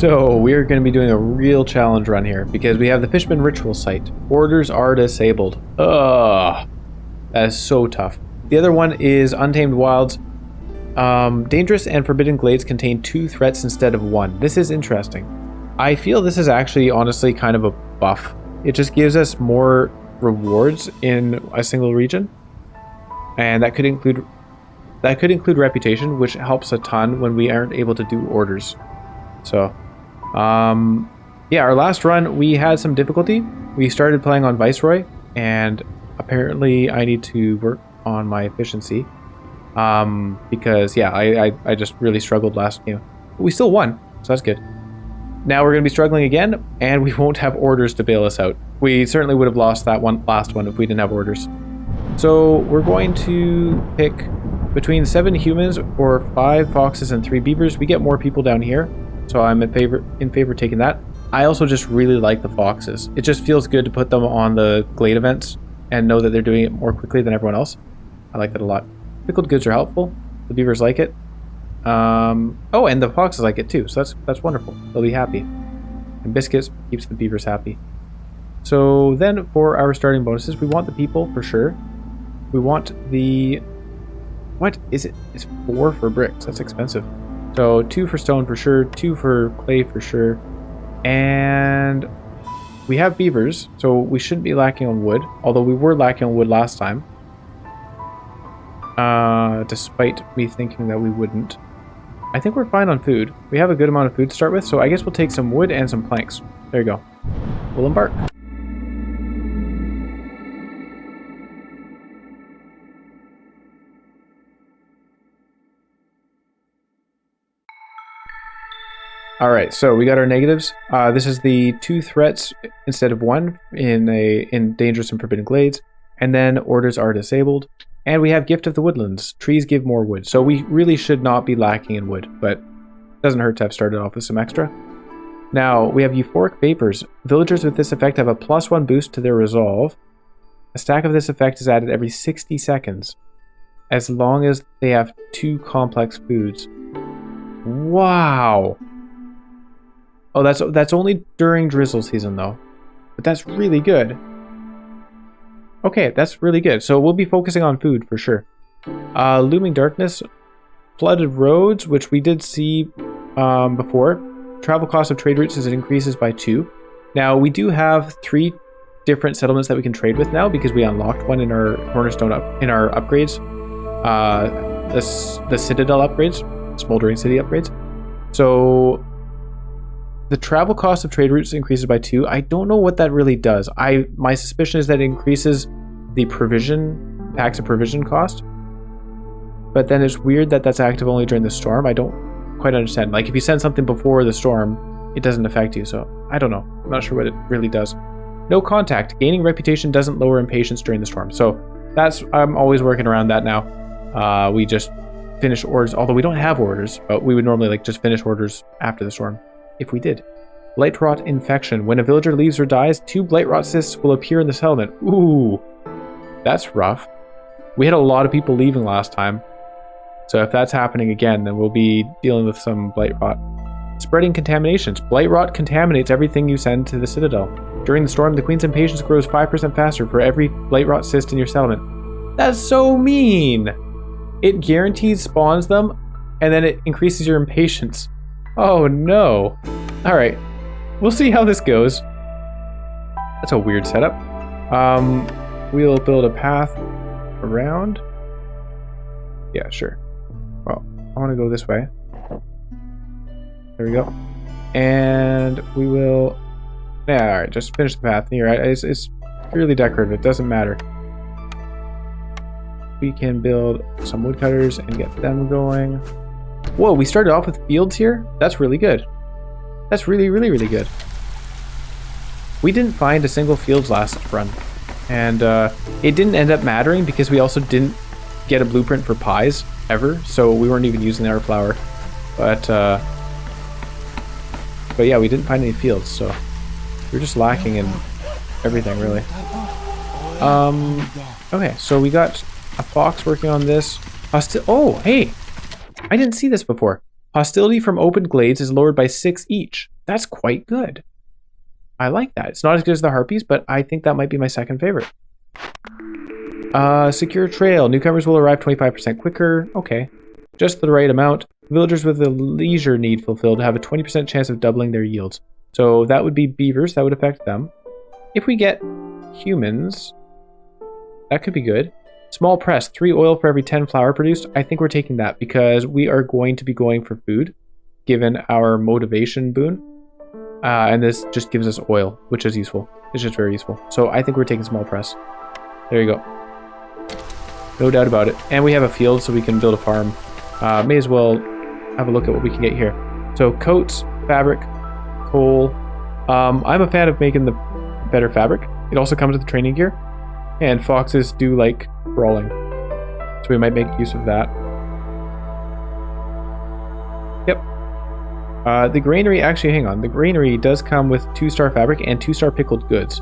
So we are going to be doing a real challenge run here because we have the Fishmen ritual site. Orders are disabled. Ugh. That is so tough. The other one is Untamed Wilds. Dangerous and Forbidden Glades contain 2 threats instead of 1. This is interesting. I feel this is actually honestly kind of a buff. It just gives us more rewards in a single region. And that could include reputation, which helps a ton when we aren't able to do orders. So, yeah, our last run, we had some difficulty. We started playing on Viceroy, and apparently I need to work on my efficiency. Because, yeah, I just really struggled last game. But we still won, so that's good. Now we're going to be struggling again, and we won't have orders to bail us out. We certainly would have lost that last one if we didn't have orders. So we're going to pick between 7 humans or 5 foxes and 3 beavers. We get more people down here, so I'm in favor of taking that. I also just really like the foxes. It just feels good to put them on the glade events and know that they're doing it more quickly than everyone else. I like that a lot. Pickled goods are helpful. The beavers like it. Oh, and the foxes like it too, so that's wonderful. They'll be happy. And biscuits keeps the beavers happy. So then for our starting bonuses, we want the people for sure. We want the... What is it? It's 4 for bricks. That's expensive. So 2 for stone for sure, 2 for clay for sure. And we have beavers, so we shouldn't be lacking on wood, although we were lacking on wood last time. Despite me thinking that we wouldn't. I think we're fine on food. We have a good amount of food to start with, so I guess we'll take some wood and some planks. There you go. We'll embark. Alright, so we got our negatives. This is the 2 threats instead of 1 in Dangerous and Forbidden Glades. And then orders are disabled. And we have Gift of the Woodlands. Trees give more wood. So we really should not be lacking in wood, but it doesn't hurt to have started off with some extra. Now, we have Euphoric Vapors. Villagers with this effect have a +1 boost to their resolve. A stack of this effect is added every 60 seconds, as long as they have 2 complex foods. Wow! Oh, that's only during drizzle season, though. But that's really good. Okay, that's really good. So we'll be focusing on food for sure. Looming Darkness, Flooded Roads, which we did see before. Travel cost of trade routes as it increases by 2. Now, we do have 3 different settlements that we can trade with now because we unlocked one in our cornerstone in our upgrades. The Citadel upgrades, Smoldering City upgrades. So the travel cost of trade routes increases by 2. I don't know what that really does. My suspicion is that it increases the packs of provision cost. But then it's weird that that's active only during the storm. I don't quite understand. Like if you send something before the storm, it doesn't affect you. So I don't know. I'm not sure what it really does. No contact. Gaining reputation doesn't lower impatience during the storm. So I'm always working around that now. We just finish orders, although we don't have orders, but we would normally just finish orders after the storm. If we did. Blight Rot Infection. When a villager leaves or dies, 2 Blight Rot cysts will appear in the settlement. Ooh, that's rough. We had a lot of people leaving last time. So if that's happening again, then we'll be dealing with some Blight Rot. Spreading contaminations. Blight Rot contaminates everything you send to the Citadel. During the storm, the Queen's impatience grows 5% faster for every Blight Rot cyst in your settlement. That's so mean! It guarantees spawns them, and then it increases your impatience. Oh no. Alright. We'll see how this goes. That's a weird setup. We'll build a path around. Yeah, sure. Well, I want to go this way. There we go. And we will... Yeah, alright, just finish the path here. It's purely decorative, it doesn't matter. We can build some woodcutters and get them going. Whoa, we started off with fields here? That's really good. That's really, really, really good. We didn't find a single fields last run. And it didn't end up mattering because we also didn't get a blueprint for pies ever. So we weren't even using our flour. But yeah, we didn't find any fields. So we're just lacking in everything, really. Okay, so we got a fox working on this. Oh, hey! I didn't see this before. Hostility from open glades is lowered by 6 each. That's quite good. I like that. It's not as good as the harpies, but I think that might be my second favorite. Secure trail. Newcomers will arrive 25% quicker. Okay. Just the right amount. Villagers with a leisure need fulfilled have a 20% chance of doubling their yields. So that would be beavers. That would affect them. If we get humans, that could be good. Small press. 3 oil for every 10 flour produced. I think we're taking that because we are going to be going for food, given our motivation boon. And this just gives us oil, which is useful. It's just very useful. So I think we're taking small press. There you go. No doubt about it. And we have a field, so we can build a farm. May as well have a look at what we can get here. So coats, fabric, coal. I'm a fan of making the better fabric. It also comes with training gear. And foxes do like brawling. So we might make use of that. Yep. The granary, actually, hang on. The granary does come with 2-star fabric and 2-star pickled goods.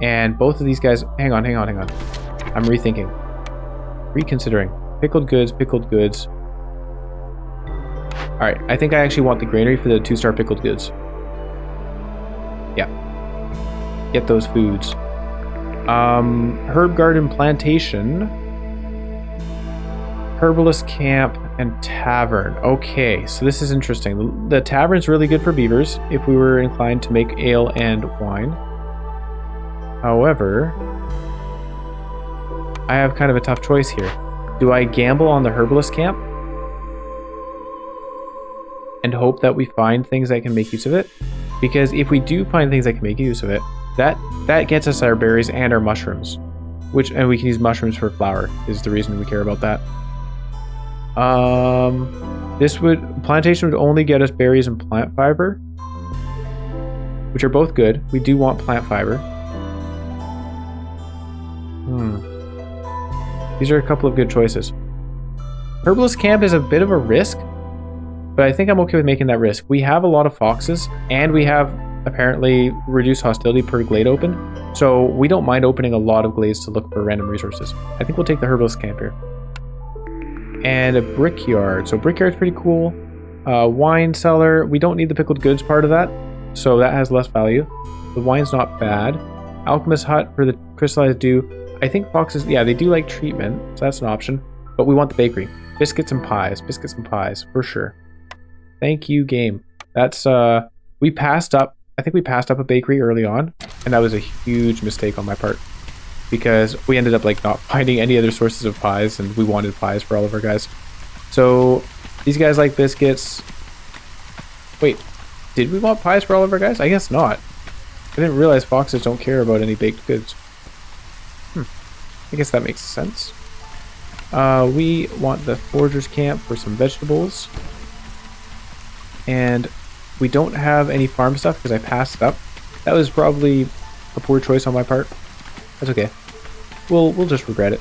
And both of these guys, hang on. I'm rethinking. Reconsidering. Pickled goods. Alright, I think I actually want the granary for the 2-star pickled goods. Yeah. Get those foods. Herb garden plantation. Herbalist camp and tavern. Okay, so this is interesting. The tavern's really good for beavers if we were inclined to make ale and wine. However, I have kind of a tough choice here. Do I gamble on the herbalist camp and hope that we find things that can make use of it? Because if we do find things that can make use of it, that gets us our berries and our mushrooms, and we can use mushrooms for flour is the reason we care about that. Plantation would only get us berries and plant fiber, which are both good. We do want plant fiber. These are a couple of good choices. Herbalist camp is a bit of a risk, but I think I'm okay with making that risk. We have a lot of foxes, and we have apparently reduced hostility per glade open, so we don't mind opening a lot of glades to look for random resources. I think we'll take the herbalist camp here. And a brickyard. So brickyard's pretty cool. Wine cellar. We don't need the pickled goods part of that, so that has less value. The wine's not bad. Alchemist hut for the crystallized dew. I think foxes, yeah, they do like treatment, so that's an option. But we want the bakery. Biscuits and pies, for sure. Thank you, game. That's, we passed up, I think we passed up a bakery early on, and that was a huge mistake on my part. Because we ended up, like, not finding any other sources of pies, and we wanted pies for all of our guys. So, these guys like biscuits. Wait, did we want pies for all of our guys? I guess not. I didn't realize foxes don't care about any baked goods. I guess that makes sense. We want the foragers camp for some vegetables. And we don't have any farm stuff because I passed it up. That was probably a poor choice on my part. That's okay. We'll just regret it.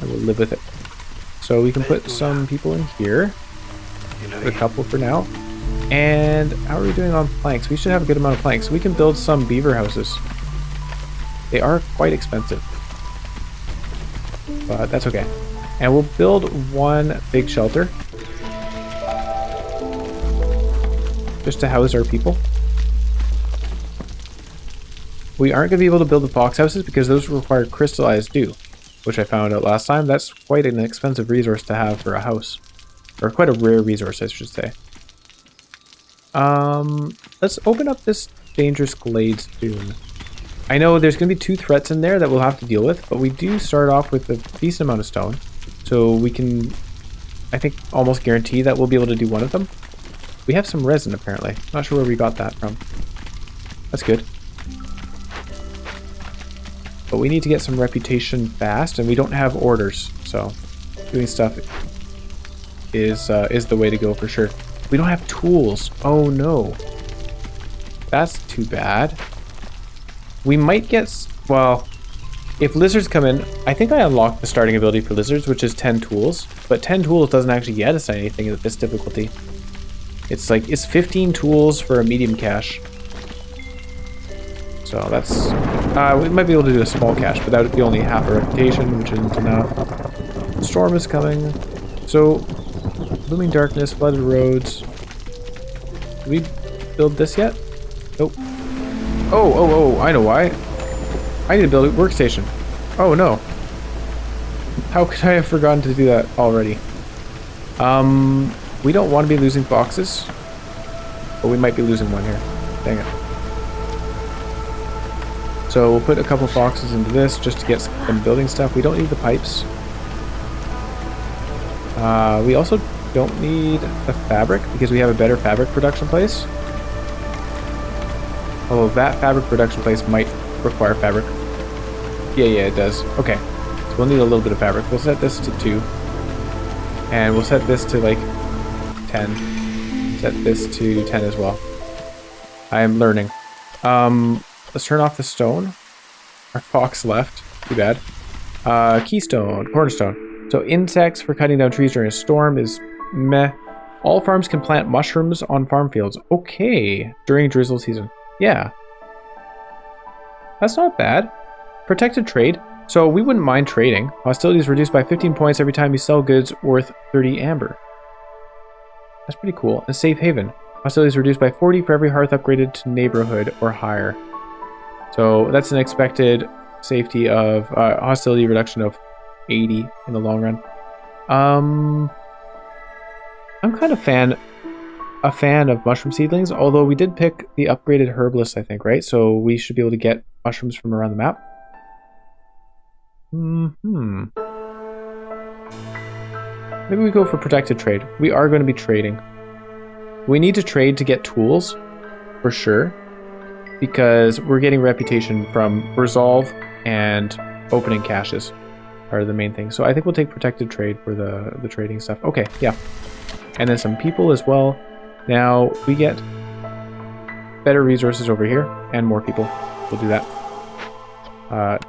And we'll live with it. So we can put some people in here. A couple for now. And how are we doing on planks? We should have a good amount of planks. We can build some beaver houses. They are quite expensive. But that's okay. And we'll build one big shelter. Just to house our people. We aren't going to be able to build the fox houses because those require crystallized dew, which I found out last time. That's quite an expensive resource to have for a house. Or quite a rare resource, I should say. Let's open up this dangerous glades dune. I know there's going to be 2 threats in there that we'll have to deal with, but we do start off with a decent amount of stone. So we can, I think, almost guarantee that we'll be able to do one of them. We have some resin, apparently. Not sure where we got that from. That's good. But we need to get some reputation fast, and we don't have orders, so doing stuff is the way to go for sure. We don't have tools. Oh no. That's too bad. We might get, well, if lizards come in, I think I unlocked the starting ability for lizards, which is 10 tools, but 10 tools doesn't actually get us anything at this difficulty. It's like, it's 15 tools for a medium cache. So that's, we might be able to do a small cache, but that would be only half a reputation, which isn't enough. Storm is coming. So, Looming darkness, flooded roads. Did we build this yet? Nope. Oh, I know why. I need to build a workstation. Oh no. How could I have forgotten to do that already? We don't want to be losing boxes. But we might be losing one here. Dang it. So we'll put a couple boxes into this just to get some building stuff. We don't need the pipes. We also don't need the fabric because we have a better fabric production place. Although that fabric production place might require fabric. Yeah, it does. Okay. So we'll need a little bit of fabric. We'll set this to 2. And we'll set this to like 10. Set this to 10 as well. I am learning. Let's turn off the stone. Our fox left. Too bad. Keystone. Cornerstone. So insects for cutting down trees during a storm is meh. All farms can plant mushrooms on farm fields. Okay. During drizzle season. Yeah. That's not bad. Protected trade. So we wouldn't mind trading. Hostility is reduced by 15 points every time you sell goods worth 30 amber. That's pretty cool. And safe haven. Hostility is reduced by 40 for every hearth upgraded to neighborhood or higher. So that's an expected safety of hostility reduction of 80 in the long run. I'm kind of a fan of mushroom seedlings, although we did pick the upgraded herbalist, I think, right? So we should be able to get mushrooms from around the map. Maybe we go for protected trade. We are going to be trading. We need to trade to get tools, for sure, because we're getting reputation from resolve and opening caches are the main things. So I think we'll take protected trade for the trading stuff. Okay, yeah. And then some people as well. Now we get better resources over here and more people. We'll do that.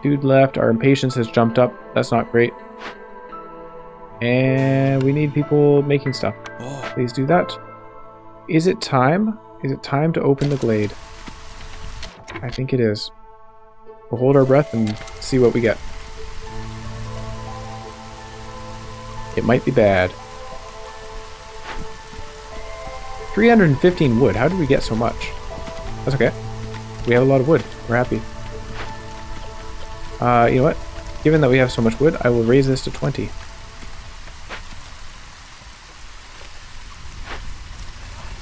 Dude left. Our impatience has jumped up. That's not great. And we need people making stuff. Please do that. Is it time? Is it time to open the glade? I think it is. We'll hold our breath and see what we get. It might be bad. 315 wood. How did we get so much? That's okay. We have a lot of wood. We're happy. You know what? Given that we have so much wood, I will raise this to 20. You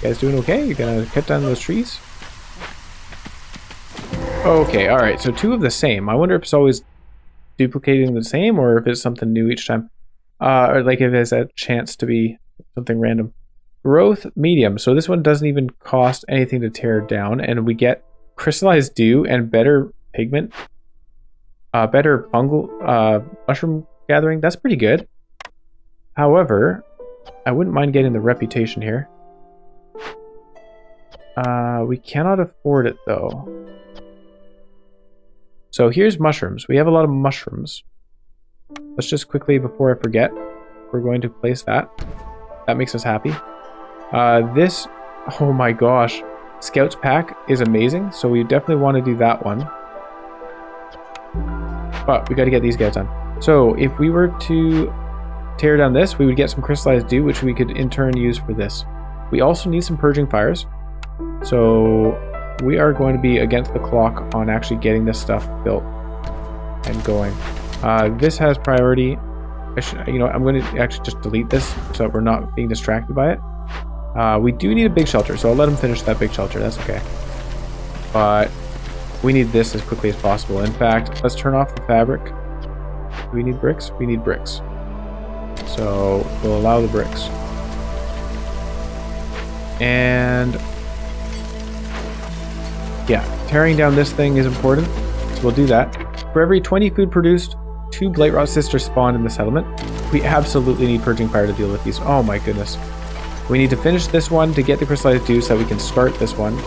guys doing okay? You gonna cut down those trees? Okay, alright. So 2 of the same. I wonder if it's always duplicating the same or if it's something new each time. Or like if it has a chance to be something random. Growth medium. So this one doesn't even cost anything to tear down, and we get crystallized dew and better pigment. Better fungal mushroom gathering. That's pretty good. However, I wouldn't mind getting the reputation here. We cannot afford it though. So here's mushrooms. We have a lot of mushrooms. Let's just quickly, before I forget, we're going to place that. That makes us happy. This, oh my gosh, Scouts pack is amazing, so we definitely want to do that one. But we got to get these guys done. So if we were to tear down this, we would get some crystallized dew, which we could in turn use for this. We also need some purging fires. So we are going to be against the clock on actually getting this stuff built and going. This has priority. I'm going to actually just delete this so that we're not being distracted by it. We do need a big shelter, so I'll let them finish that big shelter. That's okay. But we need this as quickly as possible. In fact, let's turn off the fabric. Do we need bricks? We need bricks. So we'll allow the bricks. And yeah, tearing down this thing is important, so we'll do that. For every 20 food produced, 2 Blightrot sisters spawn in the settlement. We absolutely need purging fire to deal with these. Oh my goodness. We need to finish this one to get the crystallized dew so that we can start this one.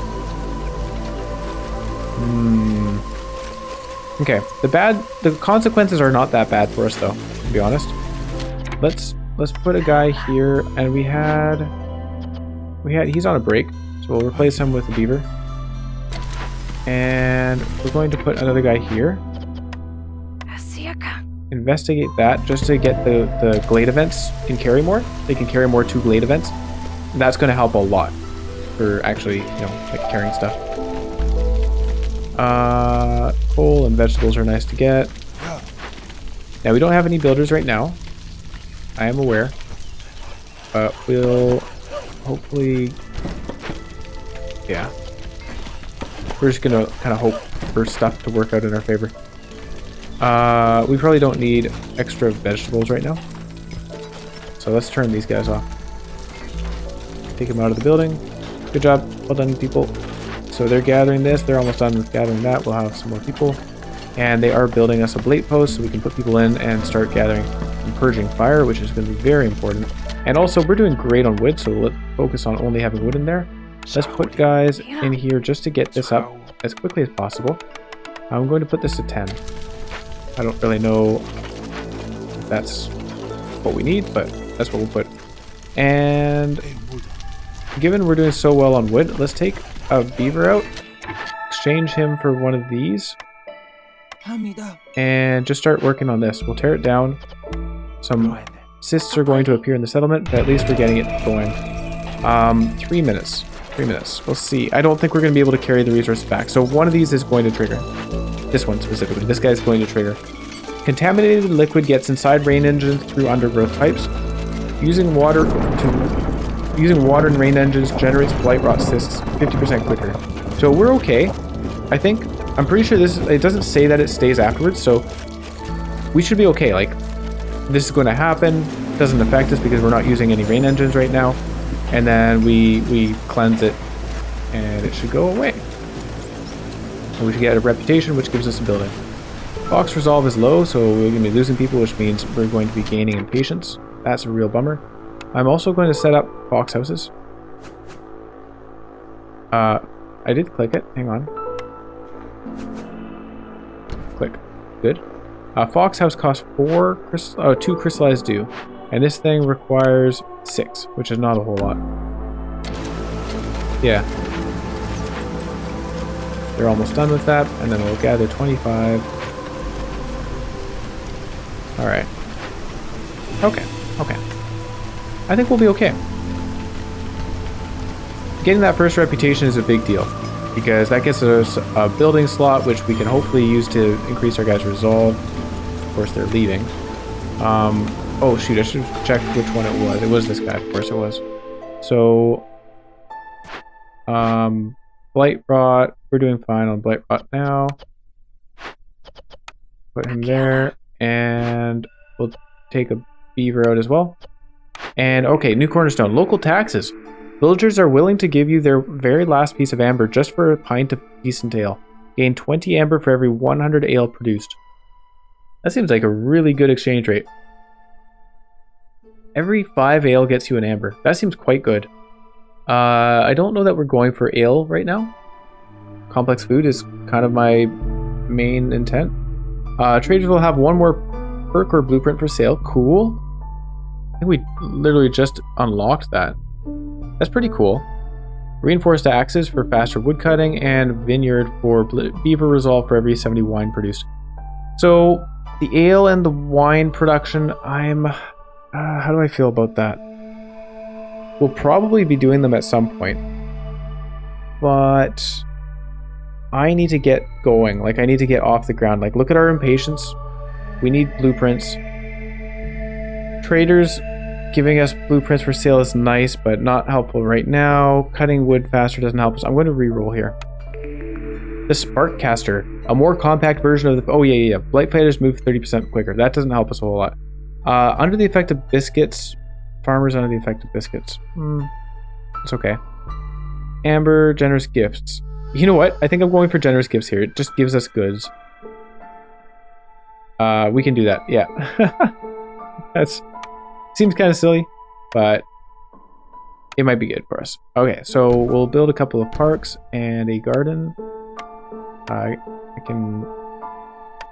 Okay, the consequences are not that bad for us though, to be honest. Let's put a guy here, and he's on a break, so we'll replace him with a beaver. And we're going to put another guy here. investigate that just to get the glade events can carry more. They can carry more 2 glade events. That's going to help a lot for actually, like carrying stuff. Coal and vegetables are nice to get. Now, we don't have any builders right now. I am aware. But we'll hopefully... Yeah. We're just going to kind of hope for stuff to work out in our favor. We probably don't need extra vegetables right now. So let's turn these guys off. Take them out of the building. Good job. Well done, people. So they're gathering this. They're almost done with gathering that. We'll have some more people. And they are building us a blade post so we can put people in and start gathering and purging fire, which is going to be very important. And also, we're doing great on wood, so let's focus on only having wood in there. Let's put guys in here just to get this up as quickly as possible. I'm going to put this to 10. I don't really know if that's what we need, but that's what we'll put. And given we're doing so well on wood, let's take a beaver out, exchange him for one of these, and just start working on this. We'll tear it down. Some cysts are going to appear in the settlement, but at least we're getting it going. 3 minutes. 3 minutes. We'll see. I don't think we're going to be able to carry the resources back. So one of these is going to trigger. This one specifically. This guy's going to trigger. Contaminated liquid gets inside rain engines through undergrowth pipes. Using water and rain engines generates blight rot cysts 50% quicker. So we're okay. I think. I'm pretty sure this. It doesn't say that it stays afterwards, so we should be okay. Like, this is going to happen. It doesn't affect us because we're not using any rain engines right now. And then we cleanse it, and it should go away. And we should get a reputation, which gives us a building. Fox resolve is low, so we're going to be losing people, which means we're going to be gaining in patience. That's a real bummer. I'm also going to set up fox houses. I did click it. Hang on. Click. Good. Fox house costs 2 crystallized dew, and this thing requires 6, which is not a whole lot. Yeah. They're almost done with that, and then we'll gather 25. Alright. Okay. I think we'll be okay. Getting that first reputation is a big deal, because that gets us a building slot, which we can hopefully use to increase our guys' resolve. Of course, they're leaving. Oh shoot, I should have checked which one it was. It was this guy, of course it was. So, blight rot. We're doing fine on blight rot now. Put him there, and we'll take a beaver out as well. And okay, new cornerstone. Local taxes. Villagers are willing to give you their very last piece of amber just for a pint of decent ale. Gain 20 amber for every 100 ale produced. That seems like a really good exchange rate. Every 5 ale gets you an amber. That seems quite good. I don't know that we're going for ale right now. Complex food is kind of my main intent. Traders will have 1 more perk or blueprint for sale. Cool. I think we literally just unlocked that. That's pretty cool. Reinforced axes for faster wood cutting, and vineyard for beaver resolve for every 70 wine produced. So the ale and the wine production, how do I feel about that? We'll probably be doing them at some point, but I need to get going. Like, I need to get off the ground. Like, look at our impatience. We need blueprints. Traders giving us blueprints for sale is nice, but not helpful right now. Cutting wood faster doesn't help us. I'm going to re-roll here. The Spark Caster, a more compact version of the... Oh, yeah. Blight fighters move 30% quicker. That doesn't help us a whole lot. Under the effect of biscuits. Farmers under the effect of biscuits. It's okay. Amber, generous gifts. You know what? I think I'm going for generous gifts here. It just gives us goods. We can do that. Yeah. That's... Seems kind of silly, but it might be good for us. Okay, so we'll build a couple of parks and a garden. I can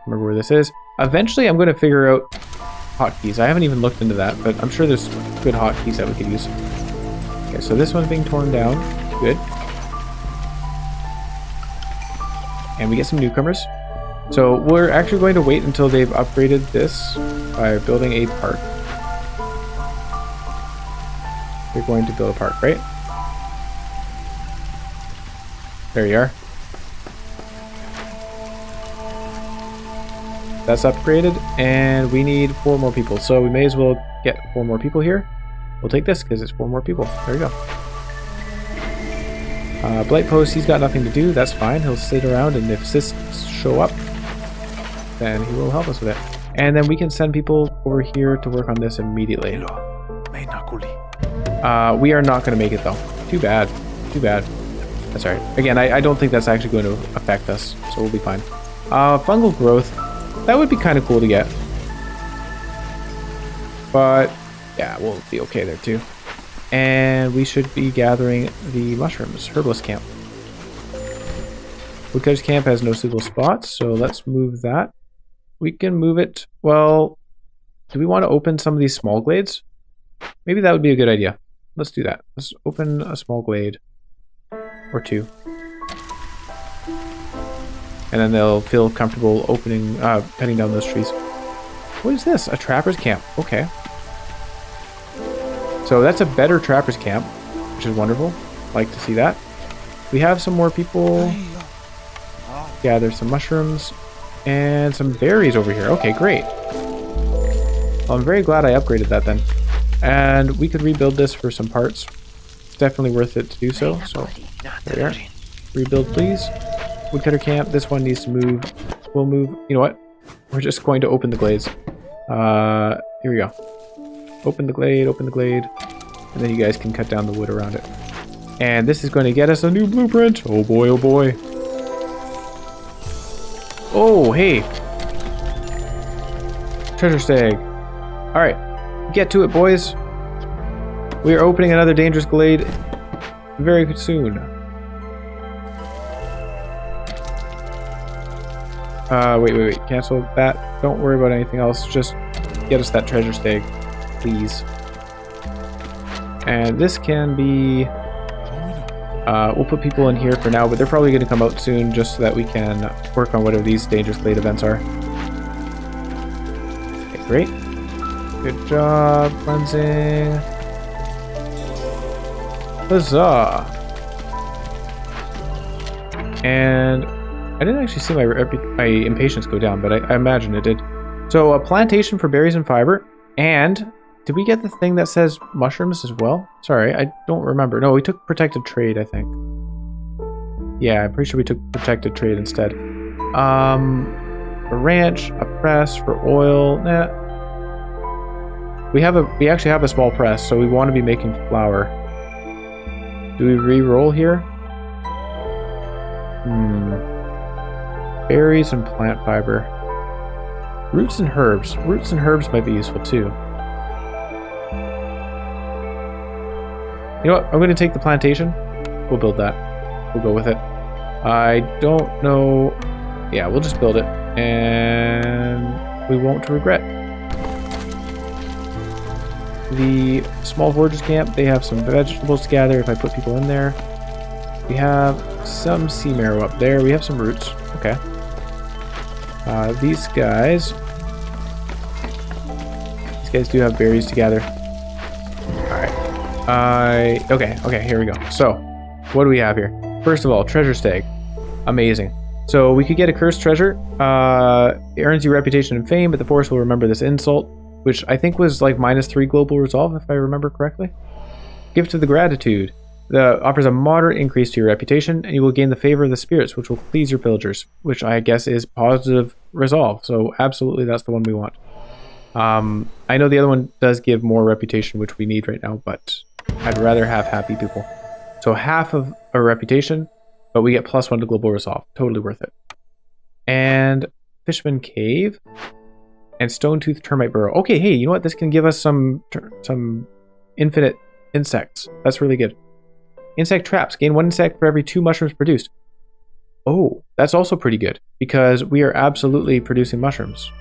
remember where this is. Eventually, I'm going to figure out hotkeys. I haven't even looked into that, but I'm sure there's good hotkeys that we could use. Okay, so this one's being torn down. Good. And we get some newcomers. So we're actually going to wait until they've upgraded this by building a park. You're going to build a park, right? There you are. That's upgraded, and we need 4 more people. So we may as well get 4 more people here. We'll take this because it's 4 more people. There you go. Blight Post, he's got nothing to do. That's fine. He'll sit around, and if cysts show up, then he will help us with it. And then we can send people over here to work on this immediately. We are not going to make it, though. Too bad. Too bad. That's alright. Again, I don't think that's actually going to affect us, so we'll be fine. Fungal growth. That would be kind of cool to get. But, yeah, we'll be okay there, too. And we should be gathering the mushrooms. Herbalist camp. Woodcutter's camp has no suitable spots, so let's move that. We can move it. Well, do we want to open some of these small glades? Maybe that would be a good idea. Let's do that. Let's open a small glade. Or 2. And then they'll feel comfortable opening, cutting down those trees. What is this? A trapper's camp. Okay. So that's a better trapper's camp, which is wonderful. Like to see that. We have some more people. Gather some mushrooms and some berries over here. Okay, great. Well, I'm very glad I upgraded that then. And we could rebuild this for some parts. It's definitely worth it to do so. So there we are. Rebuild, please. Woodcutter camp. This one needs to move. We'll move. You know what? We're just going to open the glades. Here we go. Open the glade, and then you guys can cut down the wood around it. And this is going to get us a new blueprint. Oh boy, oh boy. Oh, hey. Treasure stag. Alright, get to it, boys. We are opening another dangerous glade very soon. Wait. Cancel that. Don't worry about anything else. Just get us that treasure stag. Please. And this can be... we'll put people in here for now, but they're probably going to come out soon just so that we can work on whatever these dangerous glade events are. Okay, great. Good job, cleansing. Huzzah! And I didn't actually see my impatience go down, but I imagine it did. So a plantation for berries and fiber, and... Did we get the thing that says mushrooms as well? Sorry, I don't remember. No, we took protected trade, I think. Yeah, I'm pretty sure we took protected trade instead. A ranch, a press for oil. Nah. We actually have a small press, so we want to be making flour. Do we re-roll here? Berries and plant fiber. Roots and herbs. Roots and herbs might be useful too. You know what? I'm going to take the plantation. We'll build that. We'll go with it. I don't know. Yeah, we'll just build it. And we won't regret. The small foragers camp, they have some vegetables to gather if I put people in there. We have some sea marrow up there. We have some roots. Okay. These guys do have berries to gather. Okay, here we go. So, what do we have here? First of all, treasure stag. Amazing. So, we could get a cursed treasure. It earns you reputation and fame, but the forest will remember this insult, which I think was like -3 global resolve, if I remember correctly. Gift of the gratitude. Offers a moderate increase to your reputation, and you will gain the favor of the spirits, which will please your pillagers, which I guess is positive resolve. So, absolutely, that's the one we want. I know the other one does give more reputation, which we need right now, but I'd rather have happy people. So half of a reputation, but we get +1 to global resolve. Totally worth it. And Fishmen Cave and Stone Tooth Termite Burrow. Okay, hey, you know what? This can give us some infinite insects. That's really good. Insect traps. Gain 1 insect for every 2 mushrooms produced. Oh, that's also pretty good because we are absolutely producing mushrooms.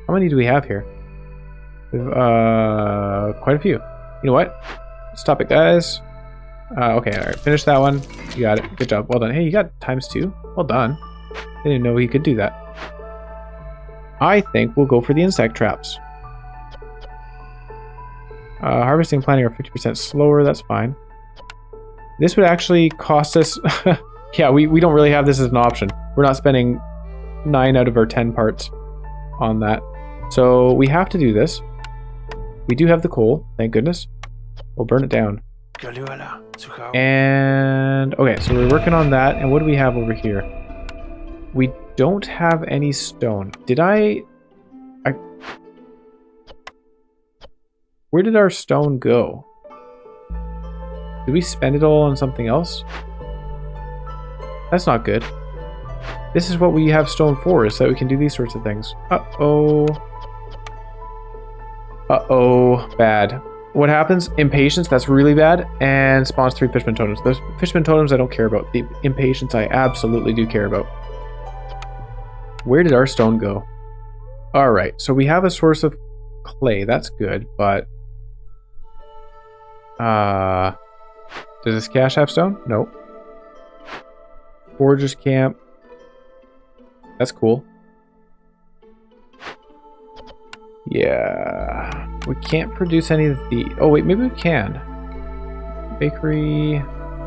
How many do we have here? We have quite a few. You know what? Stop it, guys. Okay, alright. Finish that one. You got it. Good job. Well done. Hey, you got ×2. Well done. Didn't know he could do that. I think we'll go for the insect traps. Harvesting and planting are 50% slower. That's fine. This would actually cost us... yeah, we don't really have this as an option. We're not spending 9 out of our 10 parts on that. So we have to do this. We do have the coal, thank goodness. We'll burn it down. And okay, so we're working on that. And what do we have over here? We don't have any stone. Did I... Where did our stone go? Did we spend it all on something else? That's not good. This is what we have stone for, is that we can do these sorts of things. Uh-oh. Uh-oh. Bad. What happens? Impatience, that's really bad, and spawns 3 Fishman totems. Those Fishman totems I don't care about. The impatience I absolutely do care about. Where did our stone go? Alright, so we have a source of clay. That's good, but... does this cache have stone? Nope. Forger's camp. That's cool. Yeah. We can't produce any of the... Oh, wait, maybe we can. Bakery...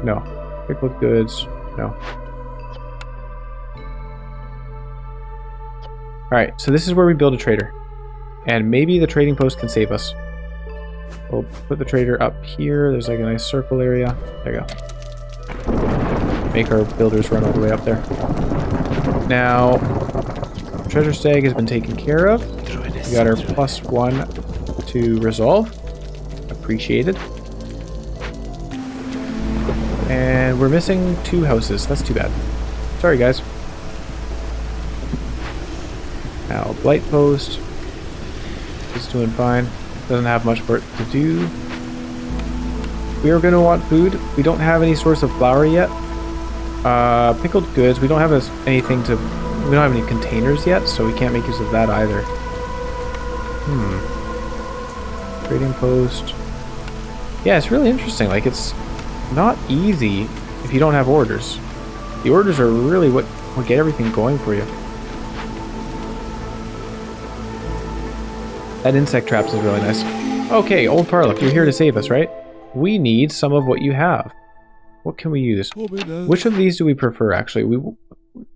No. Pickled goods... No. Alright, so this is where we build a trader. And maybe the trading post can save us. We'll put the trader up here. There's like a nice circle area. There you go. Make our builders run all the way up there. Now, treasure stag has been taken care of. We got our +1 to resolve. Appreciated. And we're missing 2 houses. That's too bad. Sorry, guys. Now, blight post is doing fine. Doesn't have much work to do. We are going to want food. We don't have any source of flour yet. Pickled goods. We don't have anything to... We don't have any containers yet, so we can't make use of that either. Trading post. Yeah, it's really interesting. Like, it's not easy if you don't have orders. The orders are really what get everything going for you. That insect traps is really nice. Okay, old Farlock, you're here to save us, right? We need some of what you have. What can we use? Which of these do we prefer, actually?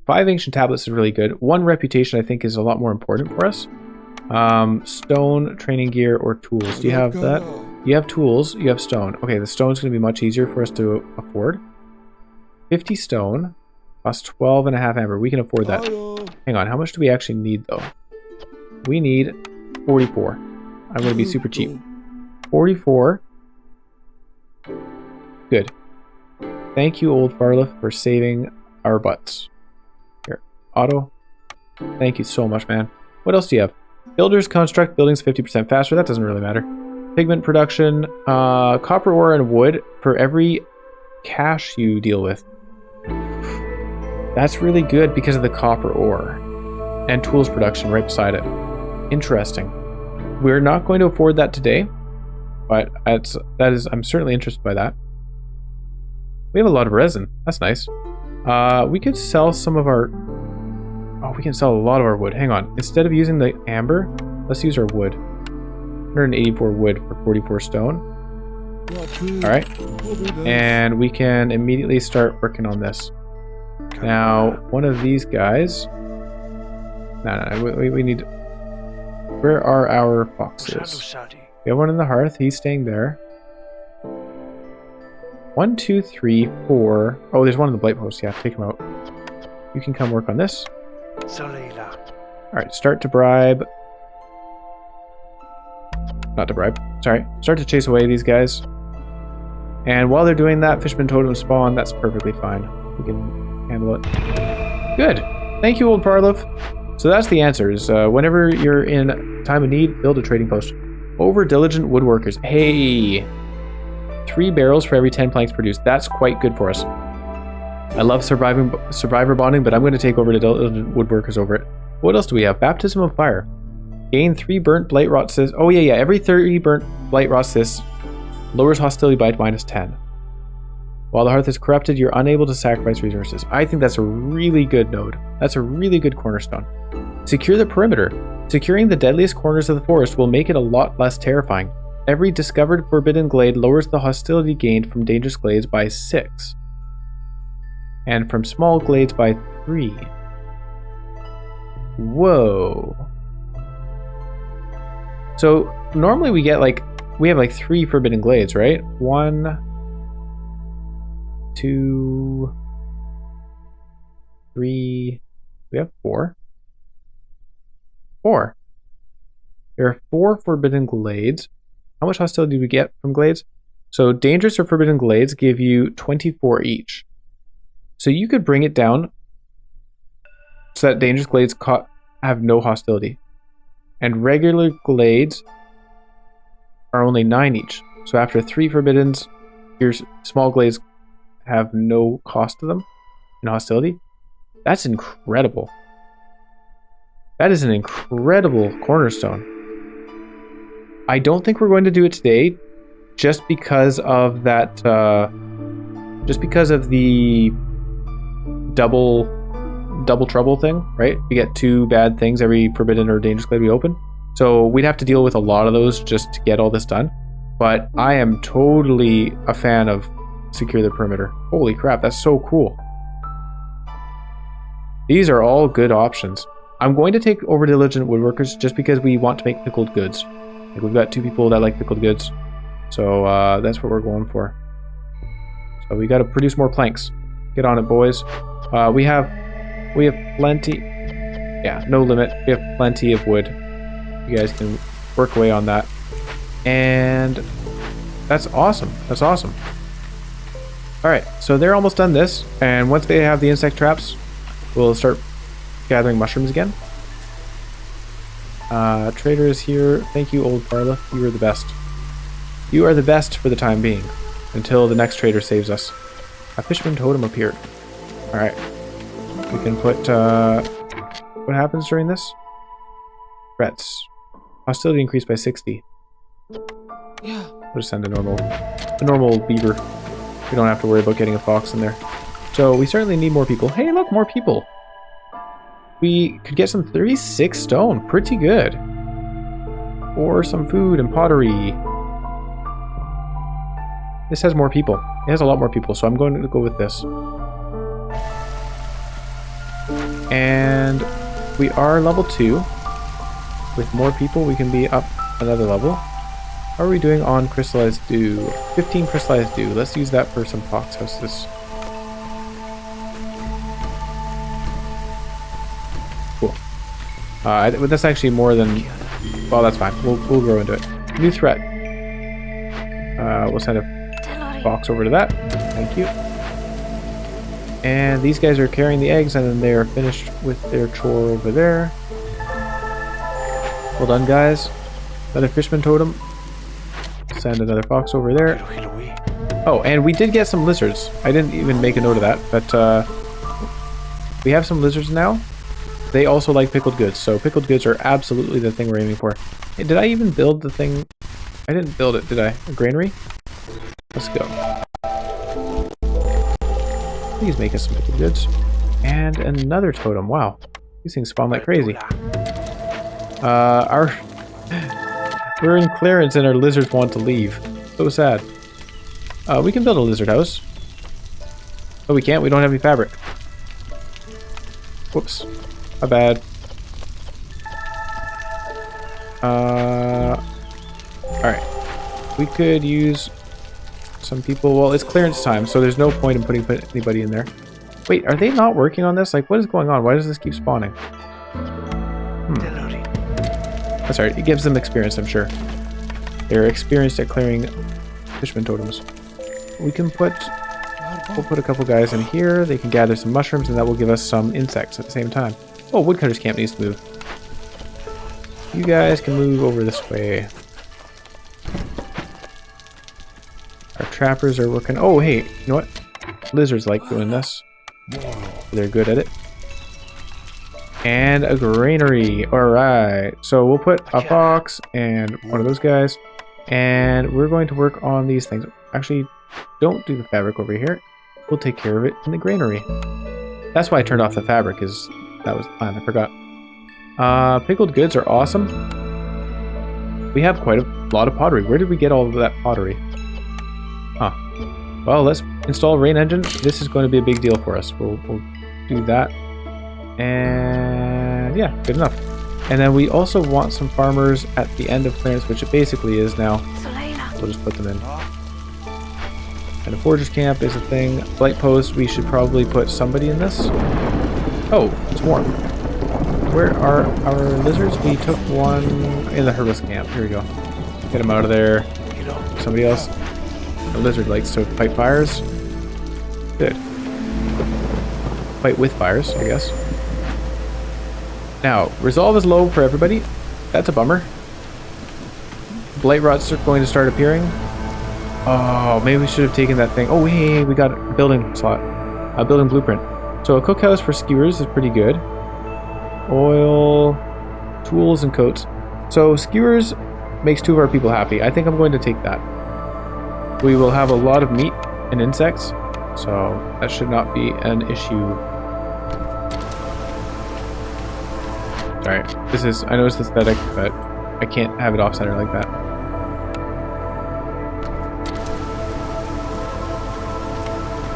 5 ancient tablets is really good. 1 reputation, I think, is a lot more important for us. Stone, training gear, or tools. Do you have that? You have tools, you have stone. Okay, the stone's going to be much easier for us to afford. 50 stone, costs 12.5 amber. We can afford that. Hang on, how much do we actually need, though? We need 44. I'm going to be super cheap. 44. Good. Thank you, old Farliff, for saving our butts. Here, auto. Thank you so much, man. What else do you have? Builders construct buildings 50% faster. That doesn't really matter. Pigment production, copper ore and wood for every cache you deal with. That's really good because of the copper ore. And tools production right beside it. Interesting. We're not going to afford that today, but I'm certainly interested by that. We have a lot of resin. That's nice. We could sell some of our... Oh, we can sell a lot of our wood. Hang on. Instead of using the amber, let's use our wood. 184 wood for 44 stone. Alright. And we can immediately start working on this. Now, one of these guys... No, we need... Where are our foxes? We have one in the hearth. He's staying there. 1, 2, 3, 4. Oh, there's one in the blight post. Yeah, take him out. You can come work on this. Alright, start to bribe. Not to bribe. Sorry. Start to chase away these guys. And while they're doing that, Fishman totem spawn. That's perfectly fine. We can handle it. Good. Thank you, old Farliff. So that's the answers. Whenever you're in time of need, build a trading post. Over diligent woodworkers. Hey! 3 barrels for every 10 planks produced. That's quite good for us. I love survivor bonding, but I'm going to take over the diligent woodworkers over it. What else do we have? Baptism of fire. Gain 3 burnt blight rot cysts. Oh yeah. Every 30 burnt blight rot cysts lowers hostility by -10. While the hearth is corrupted, you're unable to sacrifice resources. I think that's a really good node. That's a really good cornerstone. Secure the perimeter. Securing the deadliest corners of the forest will make it a lot less terrifying. Every discovered forbidden glade lowers the hostility gained from dangerous glades by 6. And from small glades by 3. Whoa. So normally we have like 3 forbidden glades, right? 1, 2, 3. We have 4. 4. There are 4 forbidden glades. How much hostility do we get from glades? So dangerous or forbidden glades give you 24 each. So you could bring it down so that dangerous glades have no hostility. And regular glades are only 9 each. So after 3 forbiddens, your small glades have no cost to them in hostility. That's incredible. That is an incredible cornerstone. I don't think we're going to do it today, just because of that. Just because of the double trouble thing, right? We get 2 bad things every forbidden or dangerous glade we open. So we'd have to deal with a lot of those just to get all this done. But I am totally a fan of secure the perimeter. Holy crap, that's so cool. These are all good options. I'm going to take over diligent woodworkers just because we want to make pickled goods. Like, we've got 2 people that like pickled goods. So that's what we're going for. So we got to produce more planks. Get on it, boys. We have plenty. Yeah, no limit. We have plenty of wood. You guys can work away on that. And that's awesome. That's awesome. Alright, so they're almost done this. And once they have the insect traps, we'll start gathering mushrooms again. Trader is here. Thank you, old Parla. You are the best. You are the best for the time being. Until the next trader saves us. A Fishman totem appeared. Alright. We can put, what happens during this? Threats. Hostility increased by 60. Yeah. We'll just send a normal beaver. We don't have to worry about getting a fox in there. So we certainly need more people. Hey, look, more people. We could get some 36 stone. Pretty good. Or some food and pottery. This has more people. It has a lot more people, so I'm going to go with this. And we are level 2. With more people, we can be up another level. How are we doing on crystallized dew? 15 crystallized dew. Let's use that for some fox houses. Cool. That's actually more than... Well, that's fine. We'll grow into it. New threat. We'll send a fox over to that. Thank you. And these guys are carrying the eggs, and then they are finished with their chore over there. Well done, guys. Another Fishman totem. Send another fox over there. Oh, and we did get some lizards. I didn't even make a note of that, but we have some lizards now. They also like pickled goods, so pickled goods are absolutely the thing we're aiming for. Hey, did I even build the thing? I didn't build it, did I? A granary? Let's go. Please make us some pickled goods. And another totem. Wow. These things spawn like crazy. We're in clearance and our lizards want to leave. So sad. We can build a lizard house. Oh, we can't? We don't have any fabric. Whoops. My bad. Alright. We could use some people. Well, it's clearance time, so there's no point in putting anybody in there. Wait, are they not working on this? Like, what is going on? Why does this keep spawning? That's alright. It gives them experience, I'm sure. They're experienced at clearing Fishman totems. We'll put a couple guys in here. They can gather some mushrooms, and that will give us some insects at the same time. Oh, woodcutter's camp needs to move. You guys can move over this way. Our trappers are working. Oh, hey, you know what? Lizards like doing this. They're good at it. And a granary. Alright. So we'll put a fox and one of those guys. And we're going to work on these things. Actually, don't do the fabric over here. We'll take care of it in the granary. That's why I turned off the fabric, is that was the plan, I forgot. Pickled goods are awesome. We have quite a lot of pottery. Where did we get all of that pottery? Huh. Well, let's install a rain engine. This is going to be a big deal for us. We'll do that. And yeah, good enough. And then we also want some farmers at the end of clearance, which it basically is now. We'll just put them in. And a forger's camp is a thing. Blight post, we should probably put somebody in this. Oh, it's warm. Where are our lizards? We took one in the herbalist camp. Here we go. Get him out of there. Somebody else. The lizard likes to fight fires. Good. Fight with fires, I guess. Now, resolve is low for everybody. That's a bummer. Blight rots are going to start appearing. Oh, maybe we should have taken that thing. Oh, hey, we got a building slot. A building blueprint. So a cookhouse for skewers is pretty good. Oil, tools, and coats. So skewers makes 2 of our people happy. I think I'm going to take that. We will have a lot of meat and insects, so that should not be an issue. Sorry, I know it's aesthetic, but I can't have it off-center like that.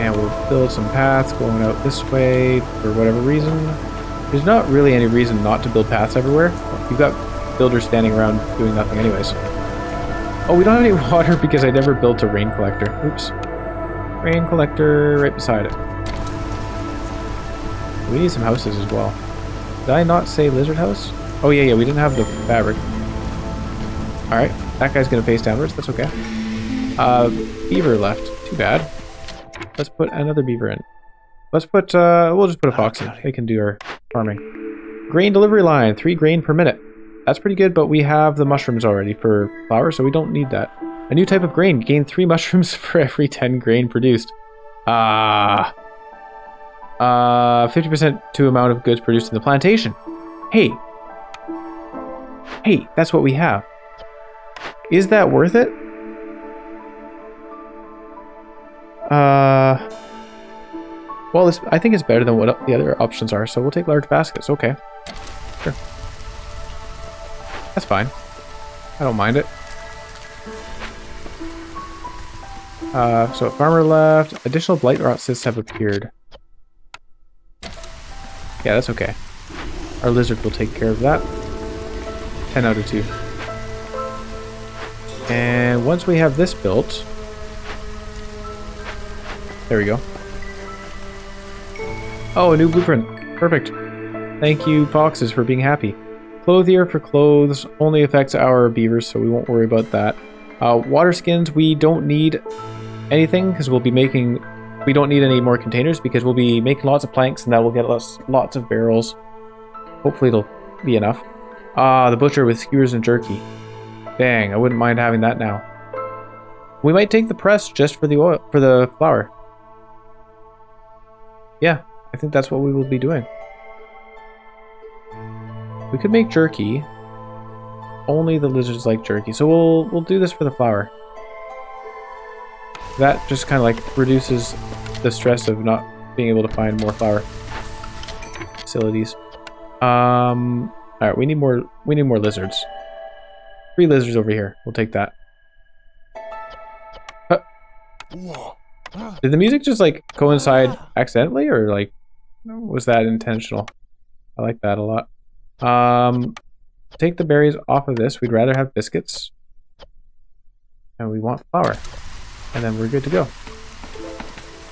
And we'll build some paths going out this way for whatever reason. There's not really any reason not to build paths everywhere. You've got builders standing around doing nothing anyways. Oh, we don't have any water because I never built a rain collector. Oops. Rain collector right beside it. We need some houses as well. Did I not say lizard house? Oh yeah, we didn't have the fabric. Alright, that guy's gonna face downwards, that's okay. Beaver left. Too bad. Let's put another beaver in. Let's put, we'll just put a fox in. They can do our farming. Grain delivery line, 3 grain per minute. That's pretty good, but we have the mushrooms already for flour, so we don't need that. A new type of grain. Gain 3 mushrooms for every 10 grain produced. 50% to amount of goods produced in the plantation. Hey, that's what we have. Is that worth it? Well, I think it's better than what the other options are, so we'll take large baskets. Okay, sure. That's fine. I don't mind it. So a farmer left. Additional blight rot cysts have appeared. Yeah, that's okay. Our lizard will take care of that. 10 out of 2. And once we have this built... There we go. Oh, a new blueprint. Perfect. Thank you, foxes, for being happy. Clothier for clothes only affects our beavers, so we won't worry about that. Water skins, we don't need anything because we'll be making... We don't need any more containers because we'll be making lots of planks and that will get us lots of barrels. Hopefully it'll be enough. The butcher with skewers and jerky. Dang, I wouldn't mind having that now. We might take the press just for the oil, for the flour. Yeah, I think that's what we will be doing. We could make jerky. Only the lizards like jerky, so we'll do this for the flour. That just kind of like reduces the stress of not being able to find more flour facilities. All right, we need more lizards. 3 lizards over here. We'll take that. Did the music just like coincide accidentally, or like was that intentional? I like that a lot. Take the berries off of this. We'd rather have biscuits. And we want flour. And then we're good to go.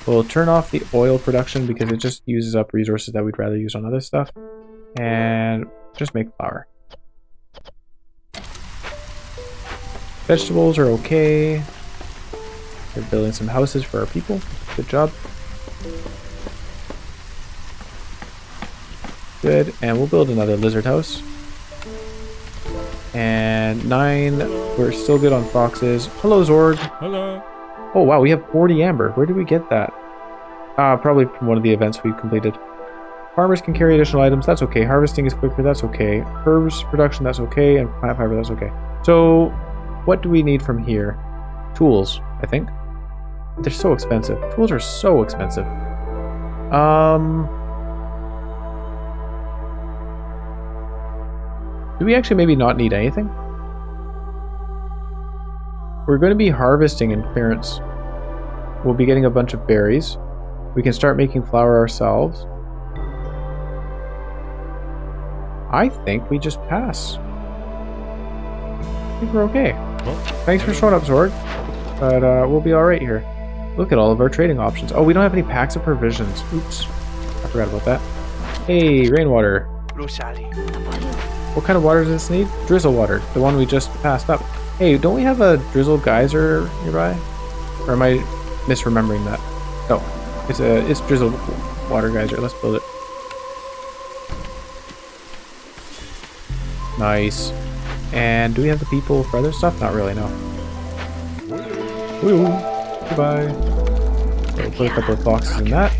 We'll turn off the oil production because it just uses up resources that we'd rather use on other stuff. And just make flour. Vegetables are okay. We're building some houses for our people. Good job. Good, and we'll build another lizard house. And 9, we're still good on foxes. Hello, Zorg. Hello. Oh wow, we have 40 amber. Where did we get that? Probably from one of the events we completed. Farmers can carry additional items, that's okay. Harvesting is quicker, that's okay. Herbs production, that's okay. And plant fiber, that's okay. So, what do we need from here? Tools, I think. They're so expensive. Tools are so expensive. Do we actually maybe not need anything? We're going to be harvesting in clearance. We'll be getting a bunch of berries. We can start making flour ourselves. I think we just pass. I think we're okay. Thanks for showing up, Zorg. But we'll be alright here. Look at all of our trading options. Oh, we don't have any packs of provisions. Oops. I forgot about that. Hey, rainwater. What kind of water does this need? Drizzle water. The one we just passed up. Hey, don't we have a drizzle geyser nearby? Or am I misremembering that? No. It's drizzle water geyser. Let's build it. Nice. And do we have the people for other stuff? Not really, no. Woo! Goodbye. So we'll put a couple of boxes in that.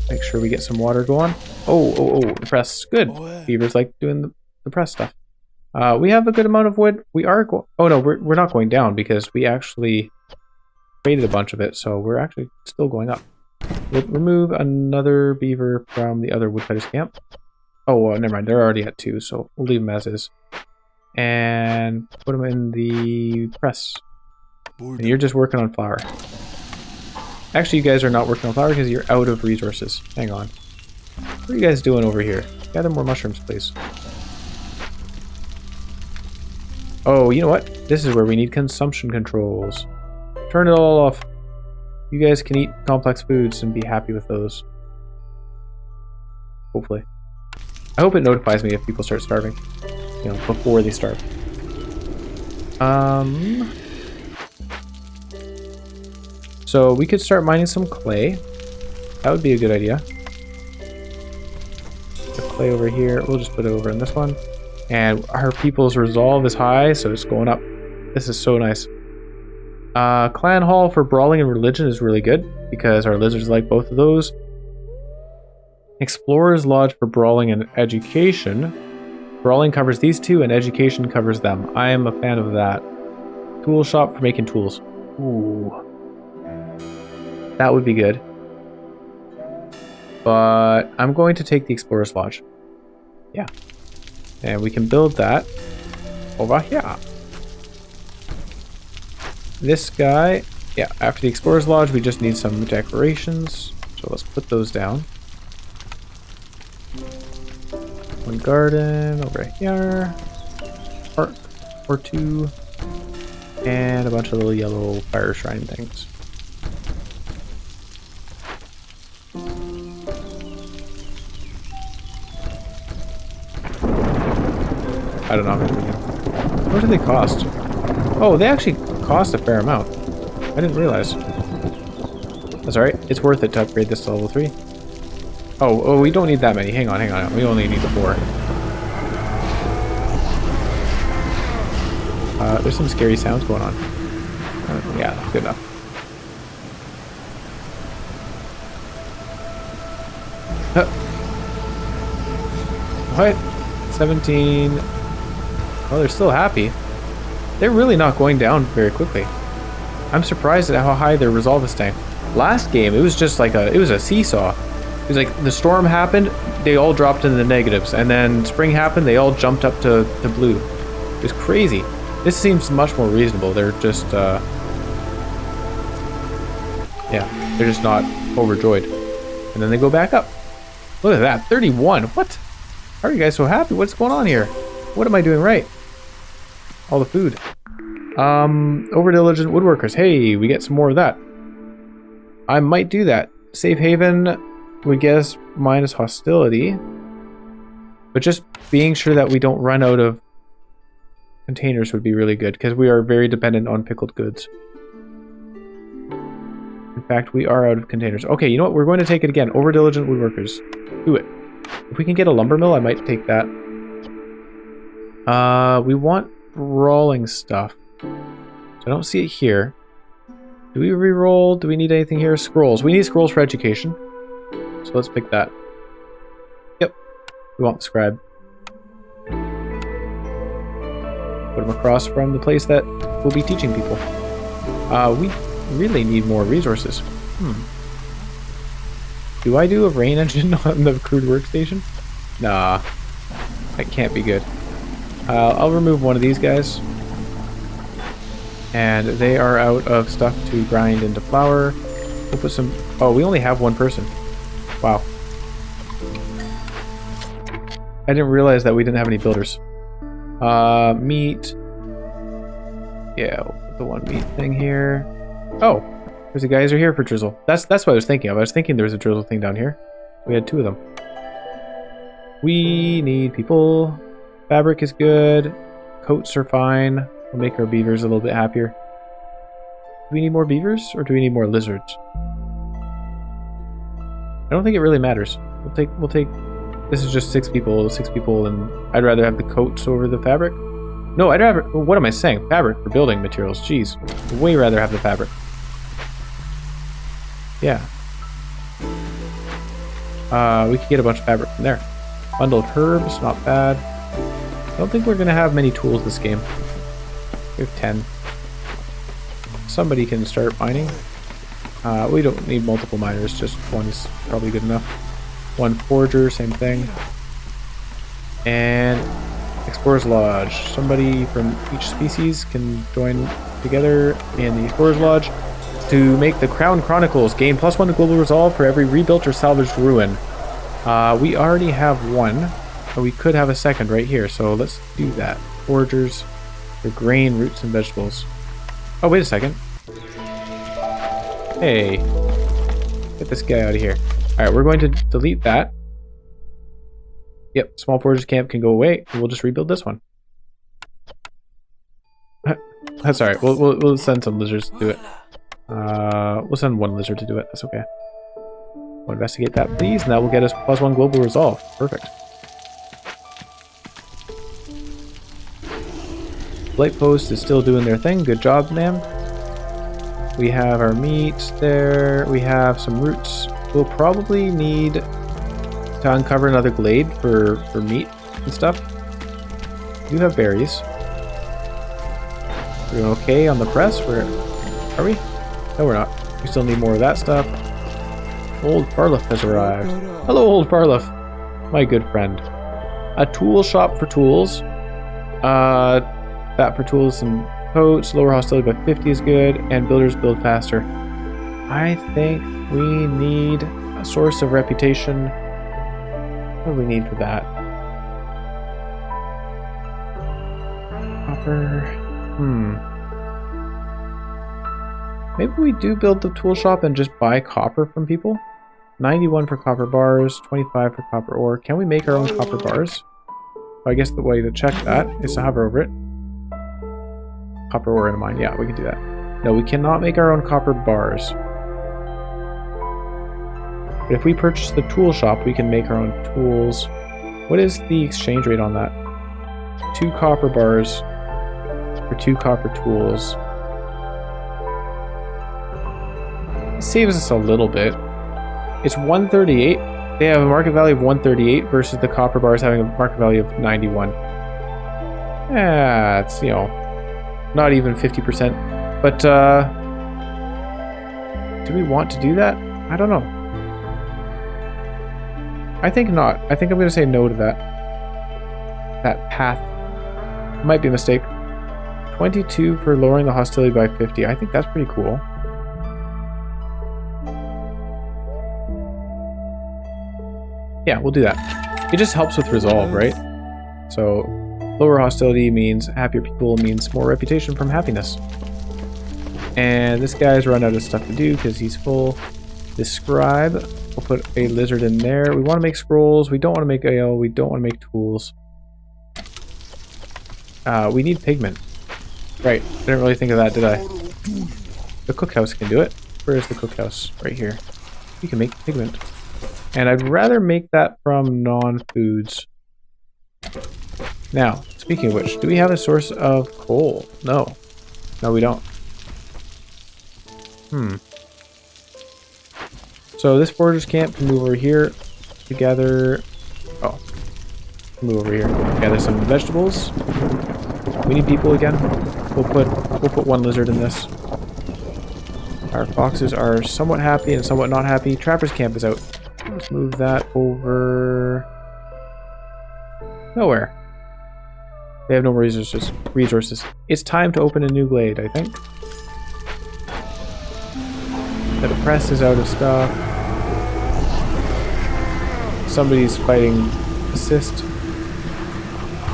Make sure we get some water going. Oh, the press. Good. Beavers like doing the press stuff. We have a good amount of wood. We are going... Oh, no, we're not going down because we actually traded a bunch of it, so we're actually still going up. We'll remove another beaver from the other woodcutter's camp. Oh, never mind. They're already at 2, so we'll leave them as is. And put them in the press. And you're just working on flour. Actually, you guys are not working on flour because you're out of resources. Hang on. What are you guys doing over here? Gather more mushrooms, please. Oh, you know what? This is where we need consumption controls. Turn it all off. You guys can eat complex foods and be happy with those. Hopefully. I hope it notifies me if people start starving. You know, before they starve. So we could start mining some clay. That would be a good idea. The clay over here. We'll just put it over in this one. And our people's resolve is high, so it's going up. This is so nice. Clan Hall for brawling and religion is really good because our lizards like both of those. Explorer's Lodge for brawling and education. Brawling covers these two and education covers them. I am a fan of that. Tool shop for making tools. Ooh. That would be good. But I'm going to take the Explorer's Lodge. Yeah. And we can build that over here. This guy, yeah, after the Explorer's Lodge, we just need some decorations. So let's put those down. One garden over here. Park or 2. And a bunch of little yellow fire shrine things. I don't know how much we get. What do they cost? Oh, they actually cost a fair amount. I didn't realize. That's alright. It's worth it to upgrade this to level 3. Oh, we don't need that many. Hang on. We only need the 4. There's some scary sounds going on. Yeah, good enough. What? 17. Oh, they're still happy. They're really not going down very quickly. I'm surprised at how high their resolve is staying. Last game, it was just like it was a seesaw. It was like the storm happened, they all dropped into the negatives, and then spring happened, they all jumped up to blue. It was crazy. This seems much more reasonable. They're just, yeah, they're just not overjoyed. And then they go back up. Look at that, 31. What? How are you guys so happy? What's going on here? What am I doing right? All the food. Over diligent woodworkers. Hey, we get some more of that. I might do that. Safe haven would get us minus hostility. But just being sure that we don't run out of containers would be really good, because we are very dependent on pickled goods. In fact, we are out of containers. Okay, you know what? We're going to take it again. Over diligent woodworkers. Do it. If we can get a lumber mill, I might take that. We want brawling stuff. So I don't see it here. Do we re-roll? Do we need anything here? Scrolls. We need scrolls for education. So let's pick that. Yep. We want the scribe. Put them across from the place that we'll be teaching people. We really need more resources. Do I do a rain engine on the crude workstation? Nah, that can't be good. I'll remove one of these guys. And they are out of stuff to grind into flour. We'll put some... Oh, we only have one person. Wow. I didn't realize that we didn't have any builders. Meat. Yeah, we'll put the one meat thing here. Oh, there's a geyser here for drizzle. That's what I was thinking of. I was thinking there was a drizzle thing down here. We had two of them. We need people. Fabric is good. Coats are fine. We'll make our beavers a little bit happier. Do we need more beavers or do we need more lizards? I don't think it really matters. We'll take this is just 6 people, and I'd rather have the coats over the fabric. No, I'd rather, what am I saying? Fabric for building materials. Jeez. I'd way rather have the fabric. Yeah. We could get a bunch of fabric from there. Bundle of herbs, not bad. I don't think we're going to have many tools this game. We have 10. Somebody can start mining. We don't need multiple miners, just one is probably good enough. One forager, same thing. And Explorer's Lodge. Somebody from each species can join together in the Explorer's Lodge to make the Crown Chronicles. Gain +1 to global resolve for every rebuilt or salvaged ruin. We already have one, but we could have a second right here, so let's do that. Foragers for grain, roots, and vegetables. Oh, wait a second. Hey, get this guy out of here. Alright, we're going to delete that. Yep, small foragers camp can go away. We'll just rebuild this one. That's alright. We'll send some lizards to do it. We'll send one lizard to do it. That's okay. We'll investigate that, please, and that will get us +1 global resolve. Perfect. Blight Post is still doing their thing. Good job, ma'am. We have our meat there. We have some roots. We'll probably need to uncover another glade for meat and stuff. We do have berries. We're doing okay on the press. Are we? No, we're not. We still need more of that stuff. Old Farlough has arrived. Hello, Old Farlough. My good friend. A tool shop for tools. That for tools and coats. Lower hostility by 50 is good. And builders build faster. I think we need a source of reputation. What do we need for that? Copper. Maybe we do build the tool shop and just buy copper from people? 91 for copper bars, 25 for copper ore. Can we make our own copper bars? Well, I guess the way to check that is to hover over it. Copper ore in a mine. Yeah, we can do that. No, we cannot make our own copper bars. But if we purchase the tool shop, we can make our own tools. What is the exchange rate on that? 2 copper bars for 2 copper tools. It saves us a little bit. It's 138. They have a market value of 138 versus the copper bars having a market value of 91. Yeah, it's, you know, not even 50%. But, do we want to do that? I don't know. I think not. I think I'm going to say no to that. That path. Might be a mistake. 22 for lowering the hostility by 50. I think that's pretty cool. Yeah, we'll do that. It just helps with resolve, right? So, lower hostility means happier people means more reputation from happiness. And this guy's run out of stuff to do because he's full. This scribe, we'll put a lizard in there. We want to make scrolls. We don't want to make ale. We don't want to make tools. We need pigment. Right, I didn't really think of that, did I? The cookhouse can do it. Where is the cookhouse? Right here. We can make pigment. And I'd rather make that from non-foods. Now, speaking of which, do we have a source of coal? No. No, we don't. So this foragers camp can move over here to gather... Oh. Move over here. Gather some vegetables. We need people again. We'll put one lizard in this. Our foxes are somewhat happy and somewhat not happy. Trapper's camp is out. Let's move that over... nowhere. They have no more resources. It's time to open a new glade, I think. The press is out of stuff. Somebody's fighting assist.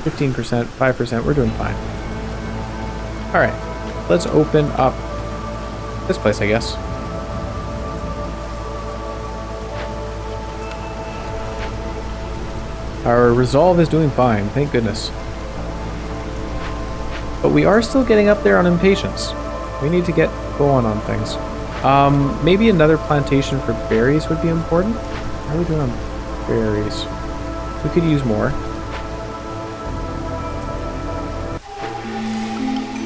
15%, 5%, we're doing fine. Alright, let's open up this place, I guess. Our resolve is doing fine, thank goodness. But we are still getting up there on impatience. We need to get going on things. Maybe another plantation for berries would be important. How are we doing on berries? We could use more.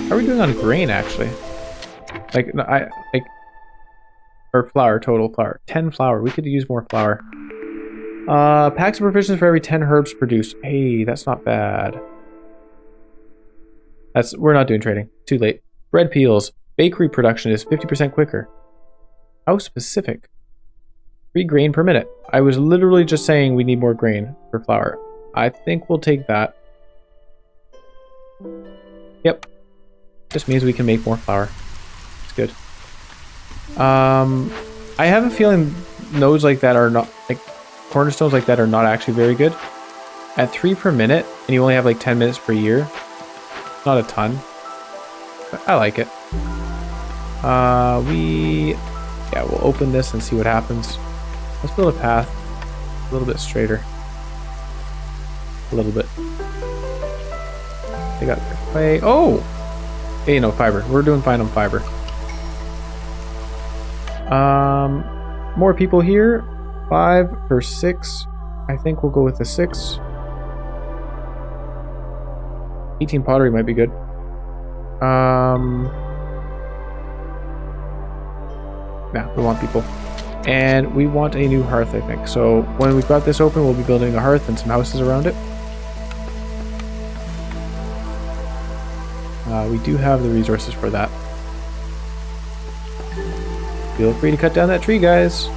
How are we doing on grain, actually? Like, no, or flour, total flour. 10 flour. We could use more flour. Packs of provisions for every 10 herbs produced. Hey, that's not bad. We're not doing trading. Too late. Bread peels. Bakery production is 50% quicker. How specific? 3 grain per minute. I was literally just saying we need more grain for flour. I think we'll take that. Yep. Just means we can make more flour. It's good. I have a feeling nodes like that are not, like cornerstones like that are not actually very good. At 3 per minute, and you only have like 10 minutes per year. Not a ton. But I like it. Yeah, we'll open this and see what happens. Let's build a path a little bit straighter. A little bit. They got their clay. Oh! Hey, no, fiber. We're doing fine on fiber. More people here. 5 or 6. I think we'll go with the 6. 18 pottery might be good. Yeah, we want people. And we want a new hearth, I think. So when we've got this open, we'll be building a hearth and some houses around it. We do have the resources for that. Feel free to cut down that tree, guys.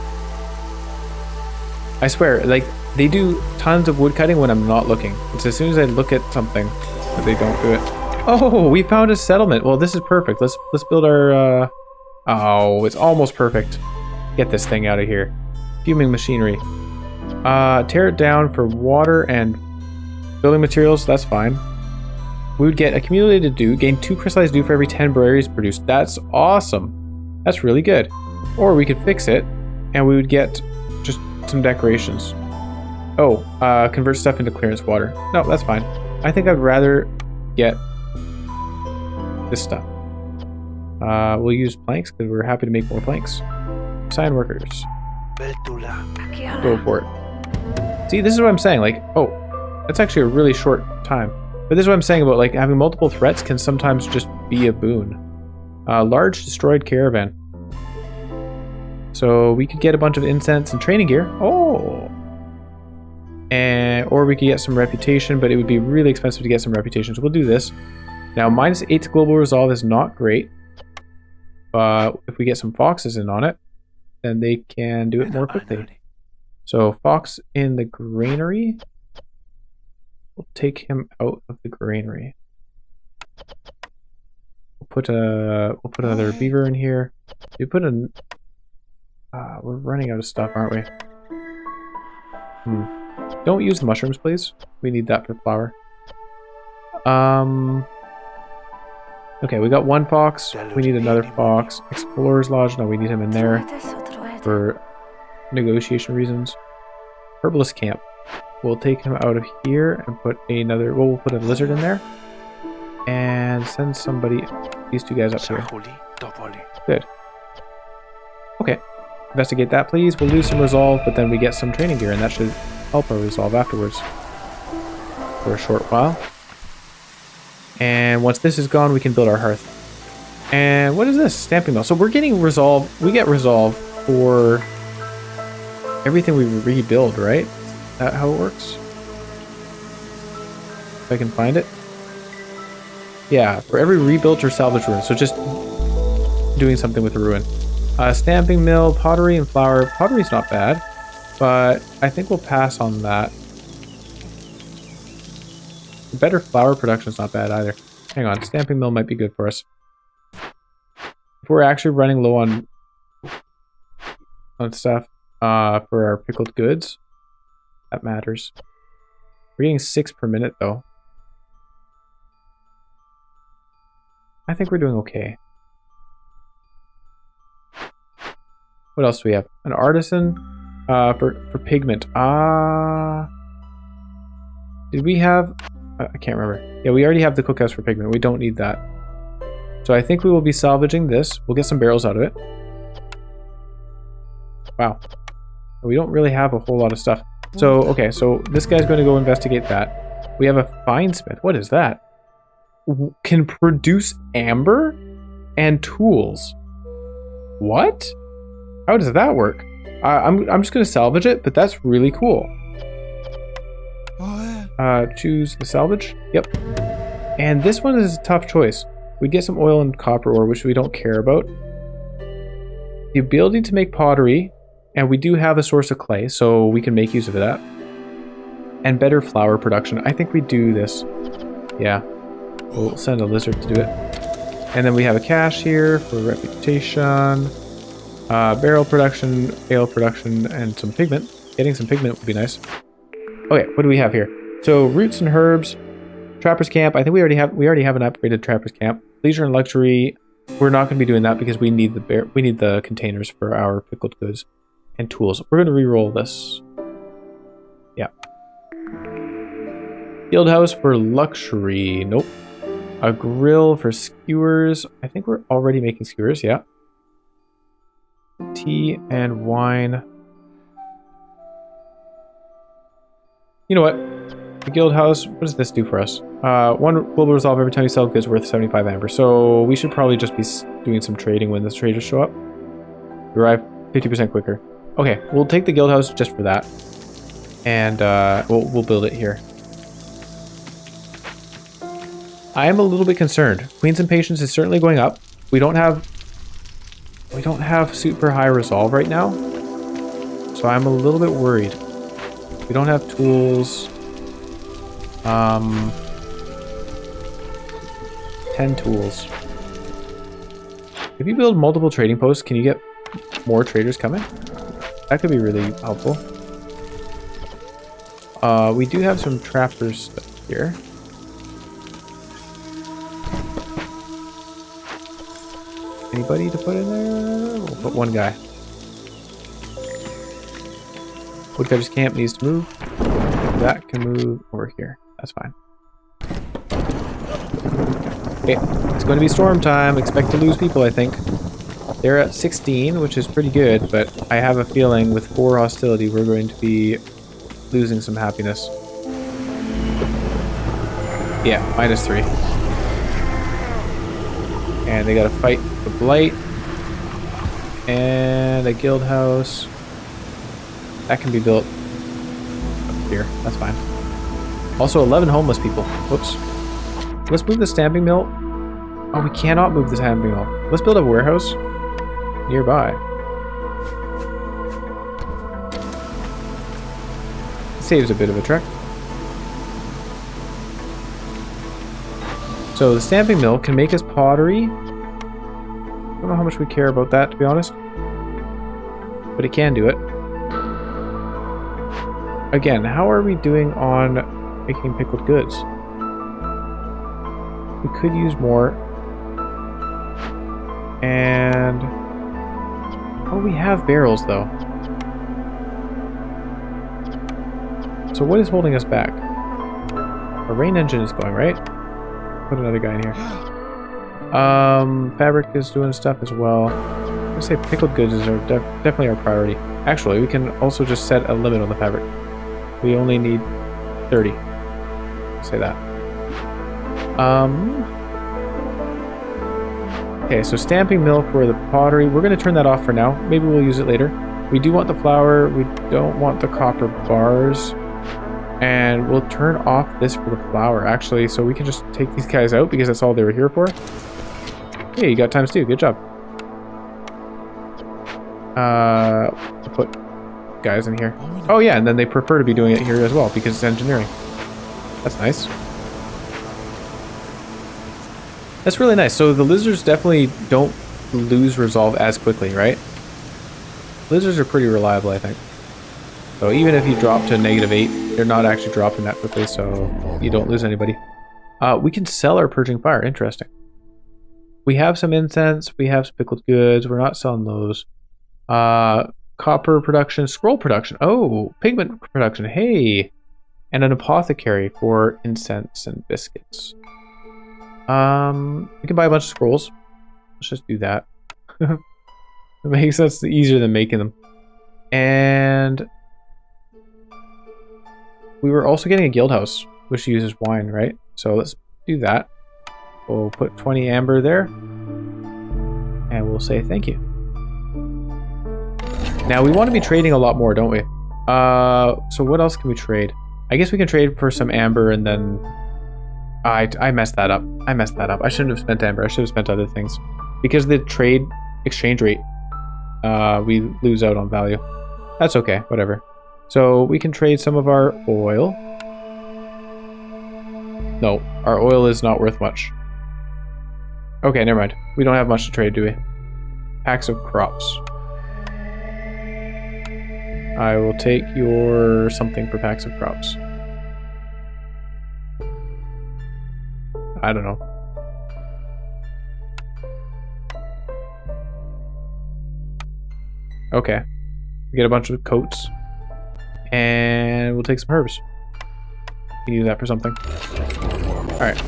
I swear, like, they do tons of wood cutting when I'm not looking. It's as soon as I look at something that they don't do it. Oh, we found a settlement. Well, this is perfect. Let's build our... Oh, it's almost perfect. Get this thing out of here. Fuming machinery. Tear it down for water and building materials. That's fine. We would get accumulated dew. Gain 2 crystallized dew for every 10 berries produced. That's awesome. That's really good. Or we could fix it, and we would get just some decorations. Oh, convert stuff into clearance water. No, that's fine. I think I'd rather get this stuff. We'll use planks because we're happy to make more planks. Sign workers. Go for it. See, this is what I'm saying. Like, oh, that's actually a really short time. But this is what I'm saying about like having multiple threats can sometimes just be a boon. Large destroyed caravan. So we could get a bunch of incense and training gear. Oh. Or we could get some reputation, but it would be really expensive to get some reputation. So we'll do this. Now, -8 to global resolve is not great. But if we get some foxes in on it, then they can do it more quickly. So fox in the granary. We'll take him out of the granary. We'll put another beaver in here. We put a... we're running out of stuff, aren't we? Don't use the mushrooms, please. We need that for flour. Okay, we got 1 fox. We need another fox. Explorer's Lodge. No, we need him in there for negotiation reasons. Herbalist Camp. We'll take him out of here and put another... Well, we'll put a lizard in there. And send somebody... These 2 guys up here. Good. Okay. Investigate that, please. We'll lose some resolve, but then we get some training gear, and that should help our resolve afterwards. For a short while. And once this is gone, we can build our hearth. And what is this? Stamping mill. So we're getting resolve. We get resolve for everything we rebuild, right? Is that how it works? If I can find it. Yeah, for every rebuilt or salvaged ruin. So just doing something with a ruin. Stamping mill, pottery, and flour. Pottery's not bad, but I think we'll pass on that. Better flour production's not bad either. Hang on, stamping mill might be good for us. If we're actually running low on stuff for our pickled goods, that matters. We're getting 6 per minute though. I think we're doing okay. What else do we have? An artisan for pigment. Did we have... I can't remember. Yeah, we already have the cookhouse for pigment. We don't need that. So I think we will be salvaging this. We'll get some barrels out of it. Wow. We don't really have a whole lot of stuff. So, okay, so this guy's going to go investigate that. We have a finesmith. What is that? Can produce amber and tools. What? How does that work? I'm just going to salvage it, but that's really cool. Choose the salvage. Yep. And this one is a tough choice. We get some oil and copper ore, which we don't care about. The ability to make pottery, and we do have a source of clay, so we can make use of that. And better flour production. I think we do this. Yeah. We'll send a lizard to do it. And then we have a cache here for reputation. Barrel production, ale production, and some pigment. Getting some pigment would be nice. Okay, what do we have here? So roots and herbs, trapper's camp. I think we already have an upgraded trapper's camp. Leisure and luxury. We're not going to be doing that because we need the containers for our pickled goods and tools. We're going to re-roll this. Yeah. Guild house for luxury. Nope. A grill for skewers. I think we're already making skewers. Yeah. Tea and wine. You know what? The guild house, what does this do for us? One will resolve every time you sell goods worth 75 amber. So we should probably just be doing some trading when the traders show up. We arrive 50% quicker. Okay, we'll take the guild house just for that. And we'll build it here. I am a little bit concerned. Queen's impatience is certainly going up. We don't have super high resolve right now. So I'm a little bit worried. We don't have tools. 10 tools. If you build multiple trading posts, can you get more traders coming? That could be really helpful. We do have some trappers stuff here. Anybody to put in there? We'll put one guy. Woodcutter's camp needs to move. That can move over here. That's fine. Okay, it's going to be storm time. Expect to lose people, I think. They're at 16, which is pretty good, but I have a feeling with 4 hostility, we're going to be losing some happiness. Yeah, -3. And they got to fight the blight. And a guild house. That can be built up here. That's fine. Also, 11 homeless people. Whoops. Let's move the stamping mill. Oh, we cannot move the stamping mill. Let's build a warehouse nearby. It saves a bit of a trek. So the stamping mill can make us pottery. I don't know how much we care about that, to be honest. But it can do it. Again, how are we doing on making pickled goods? We could use more. And... oh, we have barrels, though. So what is holding us back? Our rain engine is going, right? Put another guy in here. Fabric is doing stuff as well. I'd say pickled goods is definitely our priority. Actually, we can also just set a limit on the fabric. We only need 30. Say that. Okay, so stamping mill for the pottery. We're going to turn that off for now. Maybe we'll use it later. We do want the flour. We don't want the copper bars. And we'll turn off this for the flour, actually, so we can just take these guys out because that's all they were here for. Hey, you got ×2. Good job. Put guys in here. Oh yeah, and then they prefer to be doing it here as well because it's engineering. That's nice. That's really nice. So the lizards definitely don't lose resolve as quickly, right? Lizards are pretty reliable, I think. So even if you drop to -8, they're not actually dropping that quickly, so you don't lose anybody. We can sell our purging fire. Interesting. We have some incense. We have some pickled goods. We're not selling those. Copper production, scroll production. Oh, pigment production. Hey, and an apothecary for incense and biscuits. We can buy a bunch of scrolls. Let's just do that. It makes sense easier than making them. And we were also getting a guild house, which uses wine, right? So let's do that. We'll put 20 amber there. And we'll say thank you. Now we want to be trading a lot more, don't we? So what else can we trade? I guess we can trade for some amber and then... I messed that up. I shouldn't have spent amber. I should have spent other things. Because the trade exchange rate, we lose out on value. That's okay, whatever. So we can trade some of our oil. No, our oil is not worth much. Okay, never mind. We don't have much to trade, do we? Packs of crops. I will take your something for packs of crops. I don't know. Okay. We get a bunch of coats. And we'll take some herbs. We can use that for something. Alright.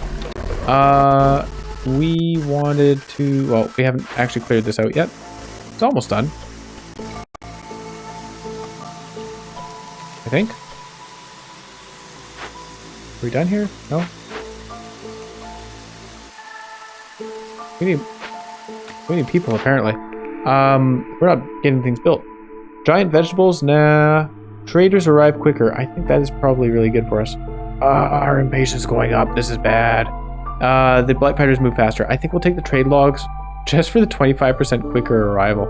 We wanted to... Well, we haven't actually cleared this out yet. It's almost done. I think. Are we done here? No? We need people, apparently. We're not getting things built. Giant vegetables? Nah. Traders arrive quicker. I think that is probably really good for us. Our impatience going up. This is bad. The blight fighters move faster. I think we'll take the trade logs just for the 25% quicker arrival.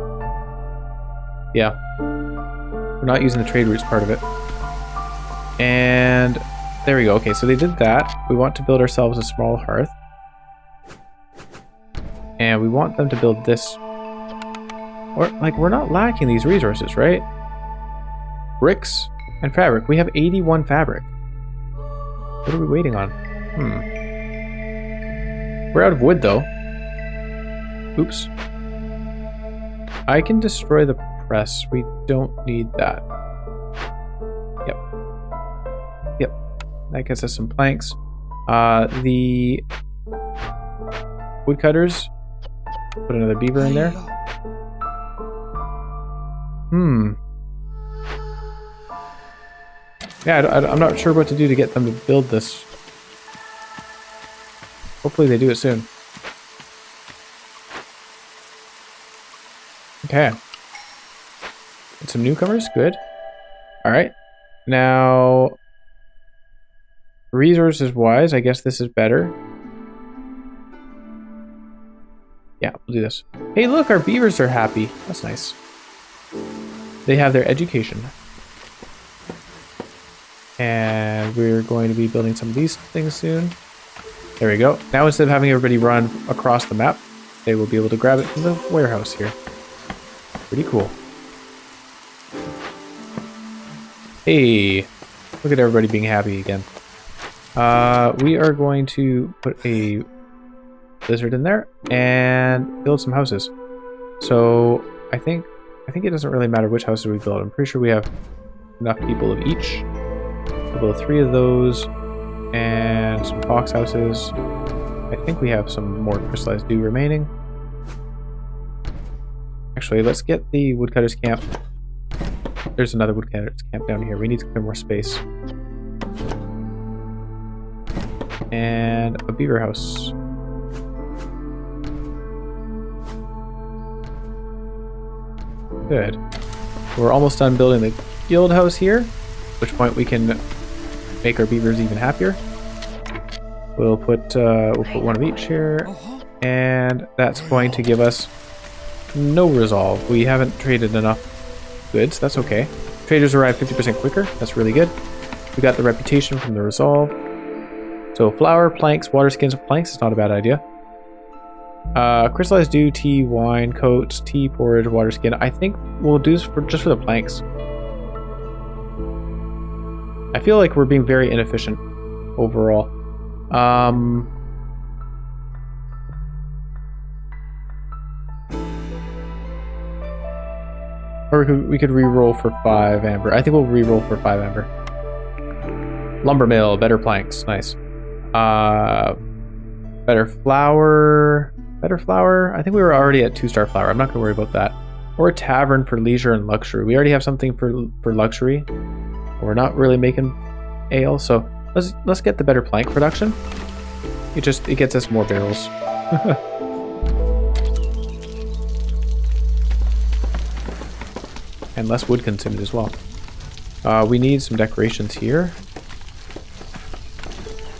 Yeah. We're not using the trade routes part of it. And there we go. Okay, so they did that. We want to build ourselves a small hearth. And we want them to build this. Or, like, we're not lacking these resources, right? Bricks and fabric. We have 81 fabric. What are we waiting on? We're out of wood, though. Oops. I can destroy the press. We don't need that. Yep. That gets us some planks. The woodcutters. Put another beaver in there. Yeah, I'm not sure what to do to get them to build this. Hopefully they do it soon. Okay. And some newcomers, good. Alright. Now, resources wise, I guess this is better. Yeah, we'll do this. Hey, look, our beavers are happy. That's nice. They have their education. And we're going to be building some of these things soon. There we go. Now instead of having everybody run across the map, they will be able to grab it from the warehouse here. Pretty cool. Hey, look at everybody being happy again. We are going to put a lizard in there and build some houses. So I think it doesn't really matter which houses we build. I'm pretty sure we have enough people of each. We'll build 3 of those and some fox houses. I think we have some more crystallized dew remaining. Actually, let's get the woodcutters camp. There's another woodcutters camp down here. We need to clear more space. And a beaver house. Good. We're almost done building the guild house here, at which point we can make our beavers even happier. We'll put one of each here, and that's going to give us no resolve. We haven't traded enough goods. That's okay. Traders arrive 50% quicker. That's really good. We got the reputation from the resolve. So flour, planks, water skins of planks is not a bad idea. Crystallized dew, tea, wine, coats, tea, porridge, water skin. I think we'll do this just for the planks. I feel like we're being very inefficient overall. Or we could re-roll for 5 amber. I think we'll re-roll for 5 amber. Lumber mill, better planks, nice. Better flour. Better flour. I think we were already at 2-star flour. I'm not gonna worry about that. Or a tavern for leisure and luxury. We already have something for luxury. We're not really making ale, so let's get the better plank production. It gets us more barrels. And less wood consumed as well. We need some decorations here.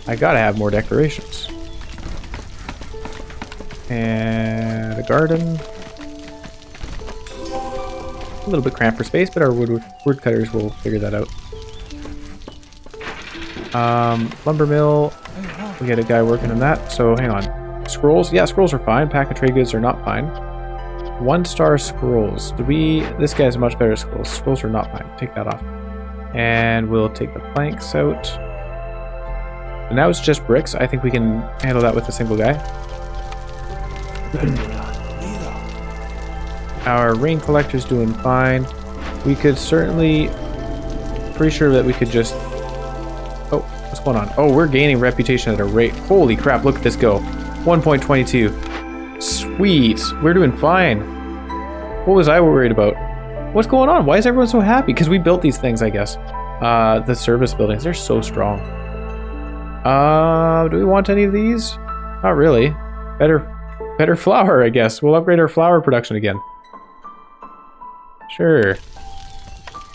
I gotta have more decorations. And a garden. A little bit cramped for space, but our wood cutters will figure that out. Lumber mill. We get a guy working on that, so hang on. Scrolls? Yeah, scrolls are fine. Pack of trade goods are not fine. 1-star scrolls. This guy's much better at scrolls. Scrolls are not fine. Take that off. And we'll take the planks out. And now it's just bricks. I think we can handle that with a single guy. Our rain collector's doing fine. We could certainly... Pretty sure that we could just... Oh, what's going on? Oh, we're gaining reputation at a rate. Holy crap, look at this go. 1.22. Sweet. We're doing fine. What was I worried about? What's going on? Why is everyone so happy? Because we built these things, I guess. The service buildings, they're so strong. Do we want any of these? Not really. Better flour, I guess. We'll upgrade our flour production again. Sure.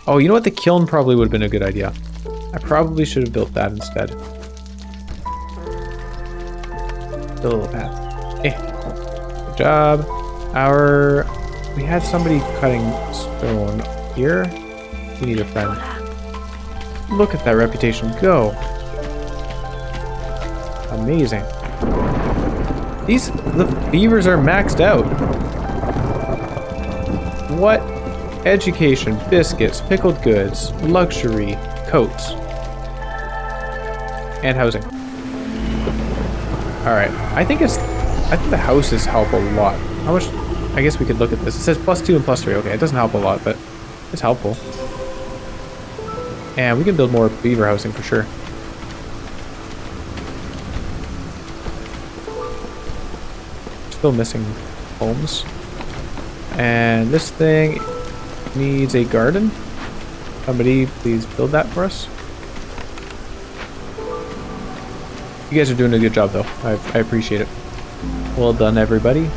Oh, you know what? The kiln probably would have been a good idea. I probably should have built that instead. Build a little path. Okay. Good job. We had somebody cutting stone here. We need a friend. Look at that reputation go. Amazing. The beavers are maxed out. What? Education, biscuits, pickled goods, luxury, coats, and housing. Alright, I think the houses help a lot. How much? I guess we could look at this. It says +2 and +3. Okay, it doesn't help a lot, but it's helpful. And we can build more beaver housing for sure. Still missing homes. And this thing needs a garden. Somebody please build that for us. You guys are doing a good job though. I appreciate it. Well done, everybody.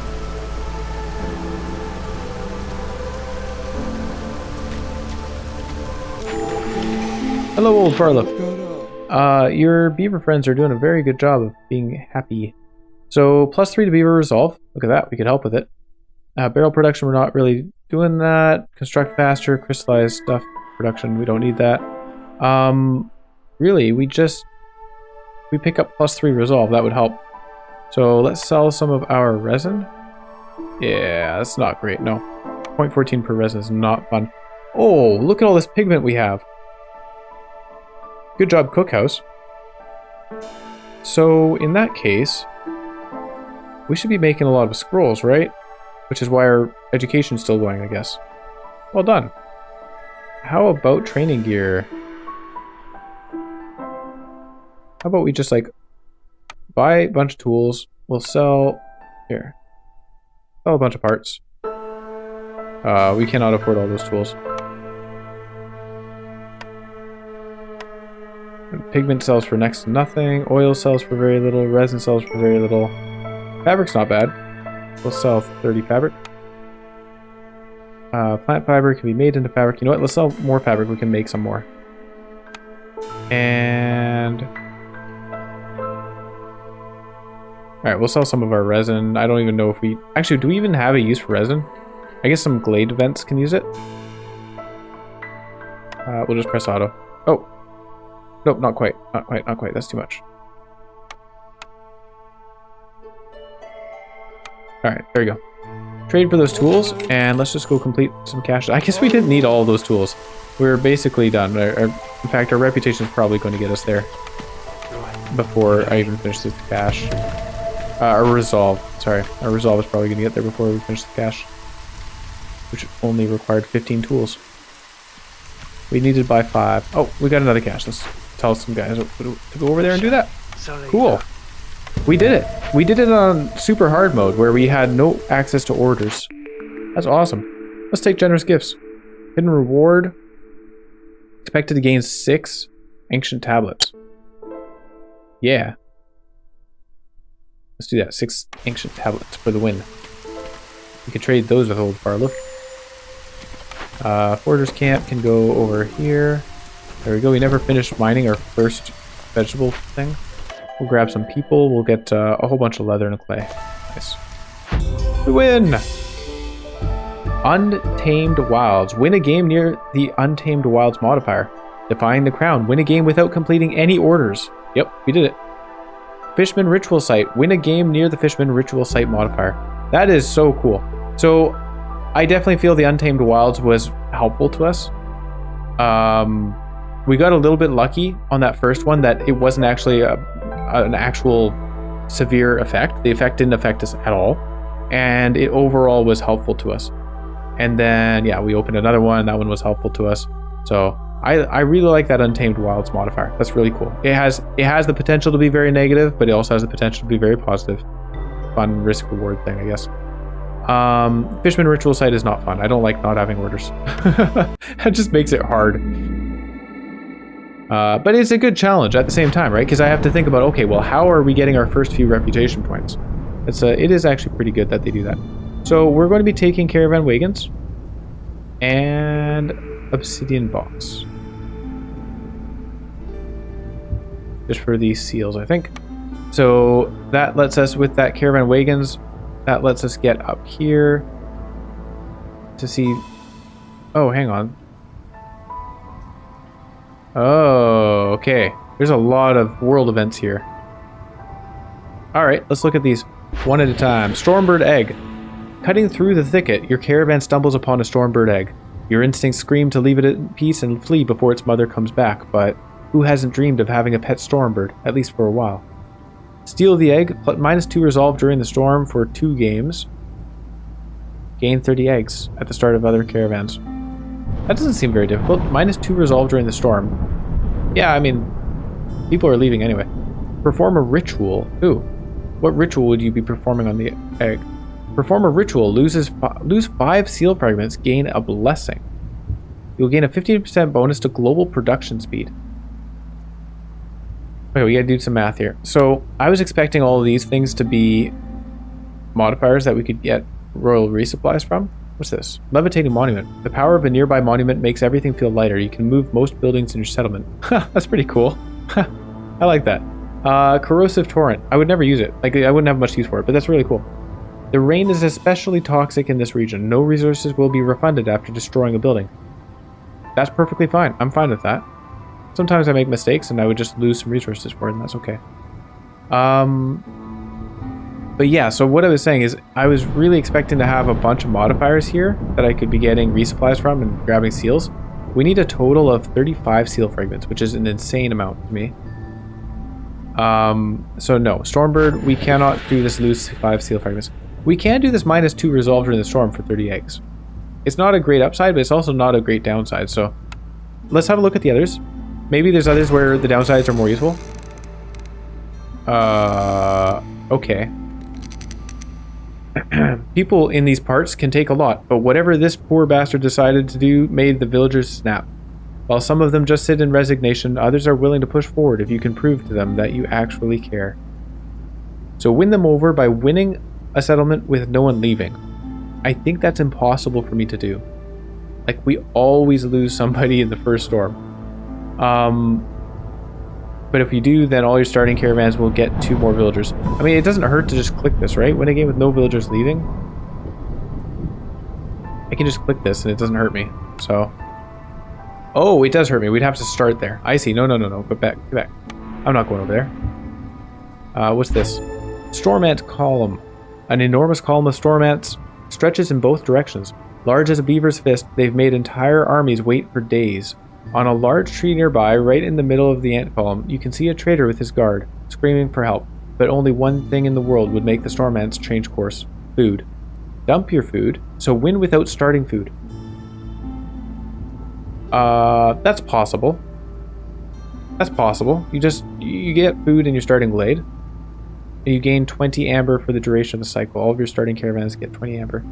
Hello, old Farlow. Your beaver friends are doing a very good job of being happy. So +3 to beaver resolve. Look at that. We could help with it. Barrel production, we're not really doing that. Construct faster, crystallized stuff production, we don't need that. Really, we pick up +3 resolve, that would help. So let's sell some of our resin. Yeah, that's not great, no. 0.14 per resin is not fun. Oh, look at all this pigment we have. Good job, cookhouse. So in that case, we should be making a lot of scrolls, right? Which is why our education's still going, I guess. Well done. How about training gear? How about we just like buy a bunch of tools. We'll sell here. Sell a bunch of parts. We cannot afford all those tools. And pigment sells for next to nothing. Oil sells for very little. Resin sells for very little. Fabric's not bad. We'll sell 30 fabric. Plant fiber can be made into fabric. You know what? Let's sell more fabric. We can make some more. And... Alright, we'll sell some of our resin. I don't even know if we... Actually, do we even have a use for resin? I guess some glade events can use it. We'll just press auto. Oh. Nope, not quite. Not quite, not quite. That's too much. Alright, there we go. Trade for those tools, and let's just go complete some cash. I guess we didn't need all of those tools. We're basically done. In fact, our reputation is probably going to get us there before I even finish the cash. Our resolve. Sorry. Our resolve is probably going to get there before we finish the cash. Which only required 15 tools. We needed to buy 5. Oh, we got another cache. Let's tell some guys to go over there and do that. Cool. We did it. We did it on super hard mode where we had no access to orders. That's awesome. Let's take generous gifts. Hidden reward. Expected to gain 6 ancient tablets. Yeah. Let's do that. 6 ancient tablets for the win. We can trade those with Old Barlow. Foragers camp can go over here. There we go. We never finished mining our first vegetable thing. We'll grab some people. We'll get a whole bunch of leather and a clay. Nice. We win! Untamed Wilds. Win a game near the Untamed Wilds modifier. Defying the crown. Win a game without completing any orders. Yep, we did it. Fishmen Ritual Site. Win a game near the Fishmen Ritual Site modifier. That is so cool. So, I definitely feel the Untamed Wilds was helpful to us. We got a little bit lucky on that first one that it wasn't actually an actual severe effect. The effect didn't affect us at all. And it overall was helpful to us. And then, yeah, we opened another one. That one was helpful to us. So, I really like that Untamed Wilds modifier. That's really cool. It has the potential to be very negative, but it also has the potential to be very positive. Fun risk-reward thing, I guess. Fishmen Ritual Site is not fun. I don't like not having orders. That just makes it hard. But it's a good challenge at the same time, right? Because I have to think about, okay, well, how are we getting our first few reputation points? It is actually pretty good that they do that. So we're going to be taking caravan wagons and obsidian box. Just for these seals, I think. So that lets us, with that caravan wagons, that lets us get up here to see... Oh, hang on. Oh, okay. There's a lot of world events here. Alright, let's look at these one at a time. Stormbird Egg. Cutting through the thicket, your caravan stumbles upon a stormbird egg. Your instincts scream to leave it in peace and flee before its mother comes back, but who hasn't dreamed of having a pet stormbird, at least for a while? Steal the egg, -2 resolve during the storm for 2 games. Gain 30 eggs at the start of other caravans. That doesn't seem very difficult. -2 resolve during the storm. Yeah, I mean, people are leaving anyway. Perform a ritual. Ooh. What ritual would you be performing on the egg? Perform a ritual. Lose 5 seal fragments. Gain a blessing. You'll gain a 15% bonus to global production speed. Okay, we gotta do some math here. So, I was expecting all of these things to be modifiers that we could get royal resupplies from. What's this? Levitating monument. The power of a nearby monument makes everything feel lighter. You can move most buildings in your settlement. That's pretty cool. I like that. Corrosive torrent. I would never use it. Like, I wouldn't have much use for it, but that's really cool. The rain is especially toxic in this region. No resources will be refunded after destroying a building. That's perfectly fine. I'm fine with that. Sometimes I make mistakes and I would just lose some resources for it, and that's okay. But yeah, so what I was saying is I was really expecting to have a bunch of modifiers here that I could be getting resupplies from and grabbing seals. We need a total of 35 seal fragments, which is an insane amount to me. So no, Stormbird, we cannot do this lose 5 seal fragments. We can do this -2 resolve during the storm for 30 eggs. It's not a great upside, but it's also not a great downside, so let's have a look at the others. Maybe there's others where the downsides are more useful. Okay. People in these parts can take a lot, but whatever this poor bastard decided to do made the villagers snap. While some of them just sit in resignation, others are willing to push forward if you can prove to them that you actually care. So win them over by winning a settlement with no one leaving. I think that's impossible for me to do. Like, we always lose somebody in the first storm. But if you do, then all your starting caravans will get 2 more villagers. I mean, it doesn't hurt to just click this, right? Win a game with no villagers leaving. I can just click this and it doesn't hurt me. So, oh, it does hurt me. We'd have to start there. I see. No. Go back. Go back. I'm not going over there. What's this? Storm ant column. An enormous column of storm ants stretches in both directions. Large as a beaver's fist, they've made entire armies wait for days. On a large tree nearby, right in the middle of the ant column, you can see a trader with his guard, screaming for help. But only one thing in the world would make the storm ants change course. Food. Dump your food, so win without starting food. That's possible. That's possible. You get food in your starting glade. And you gain 20 amber for the duration of the cycle. All of your starting caravans get 20 amber.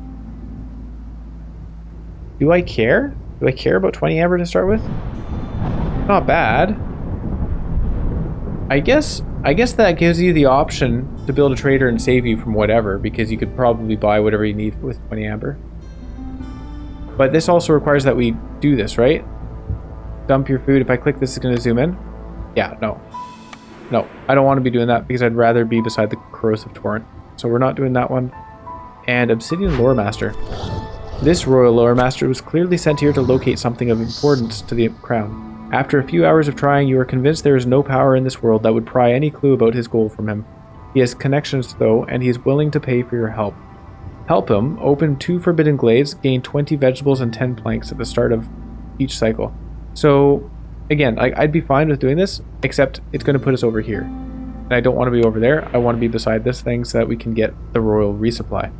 Do I care? Do I care about 20 amber to start with? Not bad. I guess that gives you the option to build a trader and save you from whatever, because you could probably buy whatever you need with 20 amber. But this also requires that we do this, right? Dump your food. If I click this, it's going to zoom in. Yeah, no. No, I don't want to be doing that because I'd rather be beside the corrosive torrent. So we're not doing that one. And Obsidian Lore Master. This Royal Lore Master was clearly sent here to locate something of importance to the crown. After a few hours of trying, you are convinced there is no power in this world that would pry any clue about his goal from him. He has connections though, and he is willing to pay for your help. Help him, open 2 forbidden glades, gain 20 vegetables and 10 planks at the start of each cycle. So, again, I'd be fine with doing this, except it's going to put us over here. And I don't want to be over there. I want to be beside this thing so that we can get the royal resupply.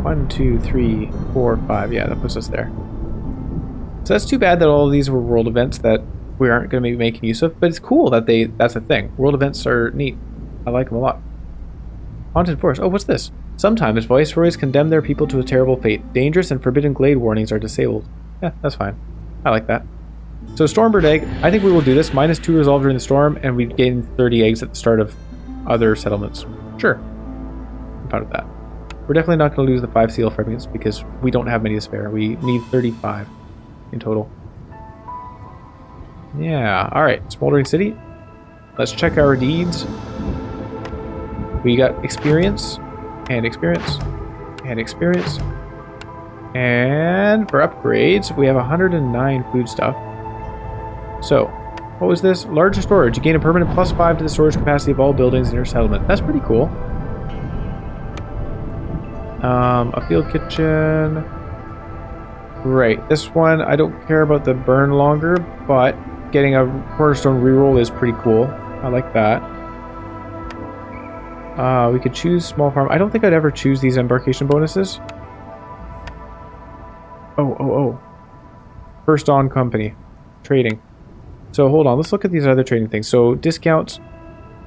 1, 2, 3, 4, 5. Yeah, that puts us there. So that's too bad that all of these were world events that we aren't going to be making use of, but it's cool that that's a thing. World events are neat. I like them a lot. Haunted Forest. Oh, what's this? Sometimes viceroys condemn their people to a terrible fate. Dangerous and forbidden glade warnings are disabled. Yeah, that's fine. I like that. So Stormbird Egg, I think we will do this. -2 resolve during the storm, and we gain 30 eggs at the start of other settlements. Sure. I'm fine with that. We're definitely not going to lose the 5 seal fragments because we don't have many to spare. We need 35 in total. Yeah, alright. Smoldering City. Let's check our deeds. We got experience. And experience, and experience. And for upgrades, we have 109 food stuff. So, what was this? Larger storage. You gain a permanent +5 to the storage capacity of all buildings in your settlement. That's pretty cool. A field kitchen. Right, this one, I don't care about the burn longer, but getting a cornerstone reroll is pretty cool. I like that. We could choose small farm. I don't think I'd ever choose these embarkation bonuses. Oh. First on company. Trading. So hold on, let's look at these other trading things. So discounts,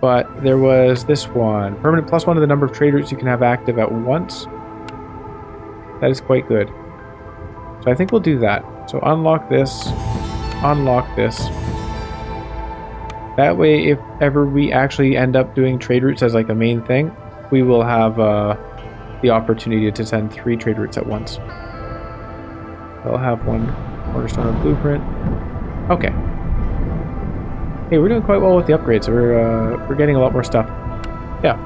but there was this one. Permanent +1 to the number of trade routes you can have active at once. That is quite good. So I think we'll do that. So unlock this. Unlock this. That way, if ever we actually end up doing trade routes as like a main thing, we will have the opportunity to send 3 trade routes at once. I'll have 1 cornerstone of blueprint. Okay. Hey, we're doing quite well with the upgrades. We're getting a lot more stuff. Yeah.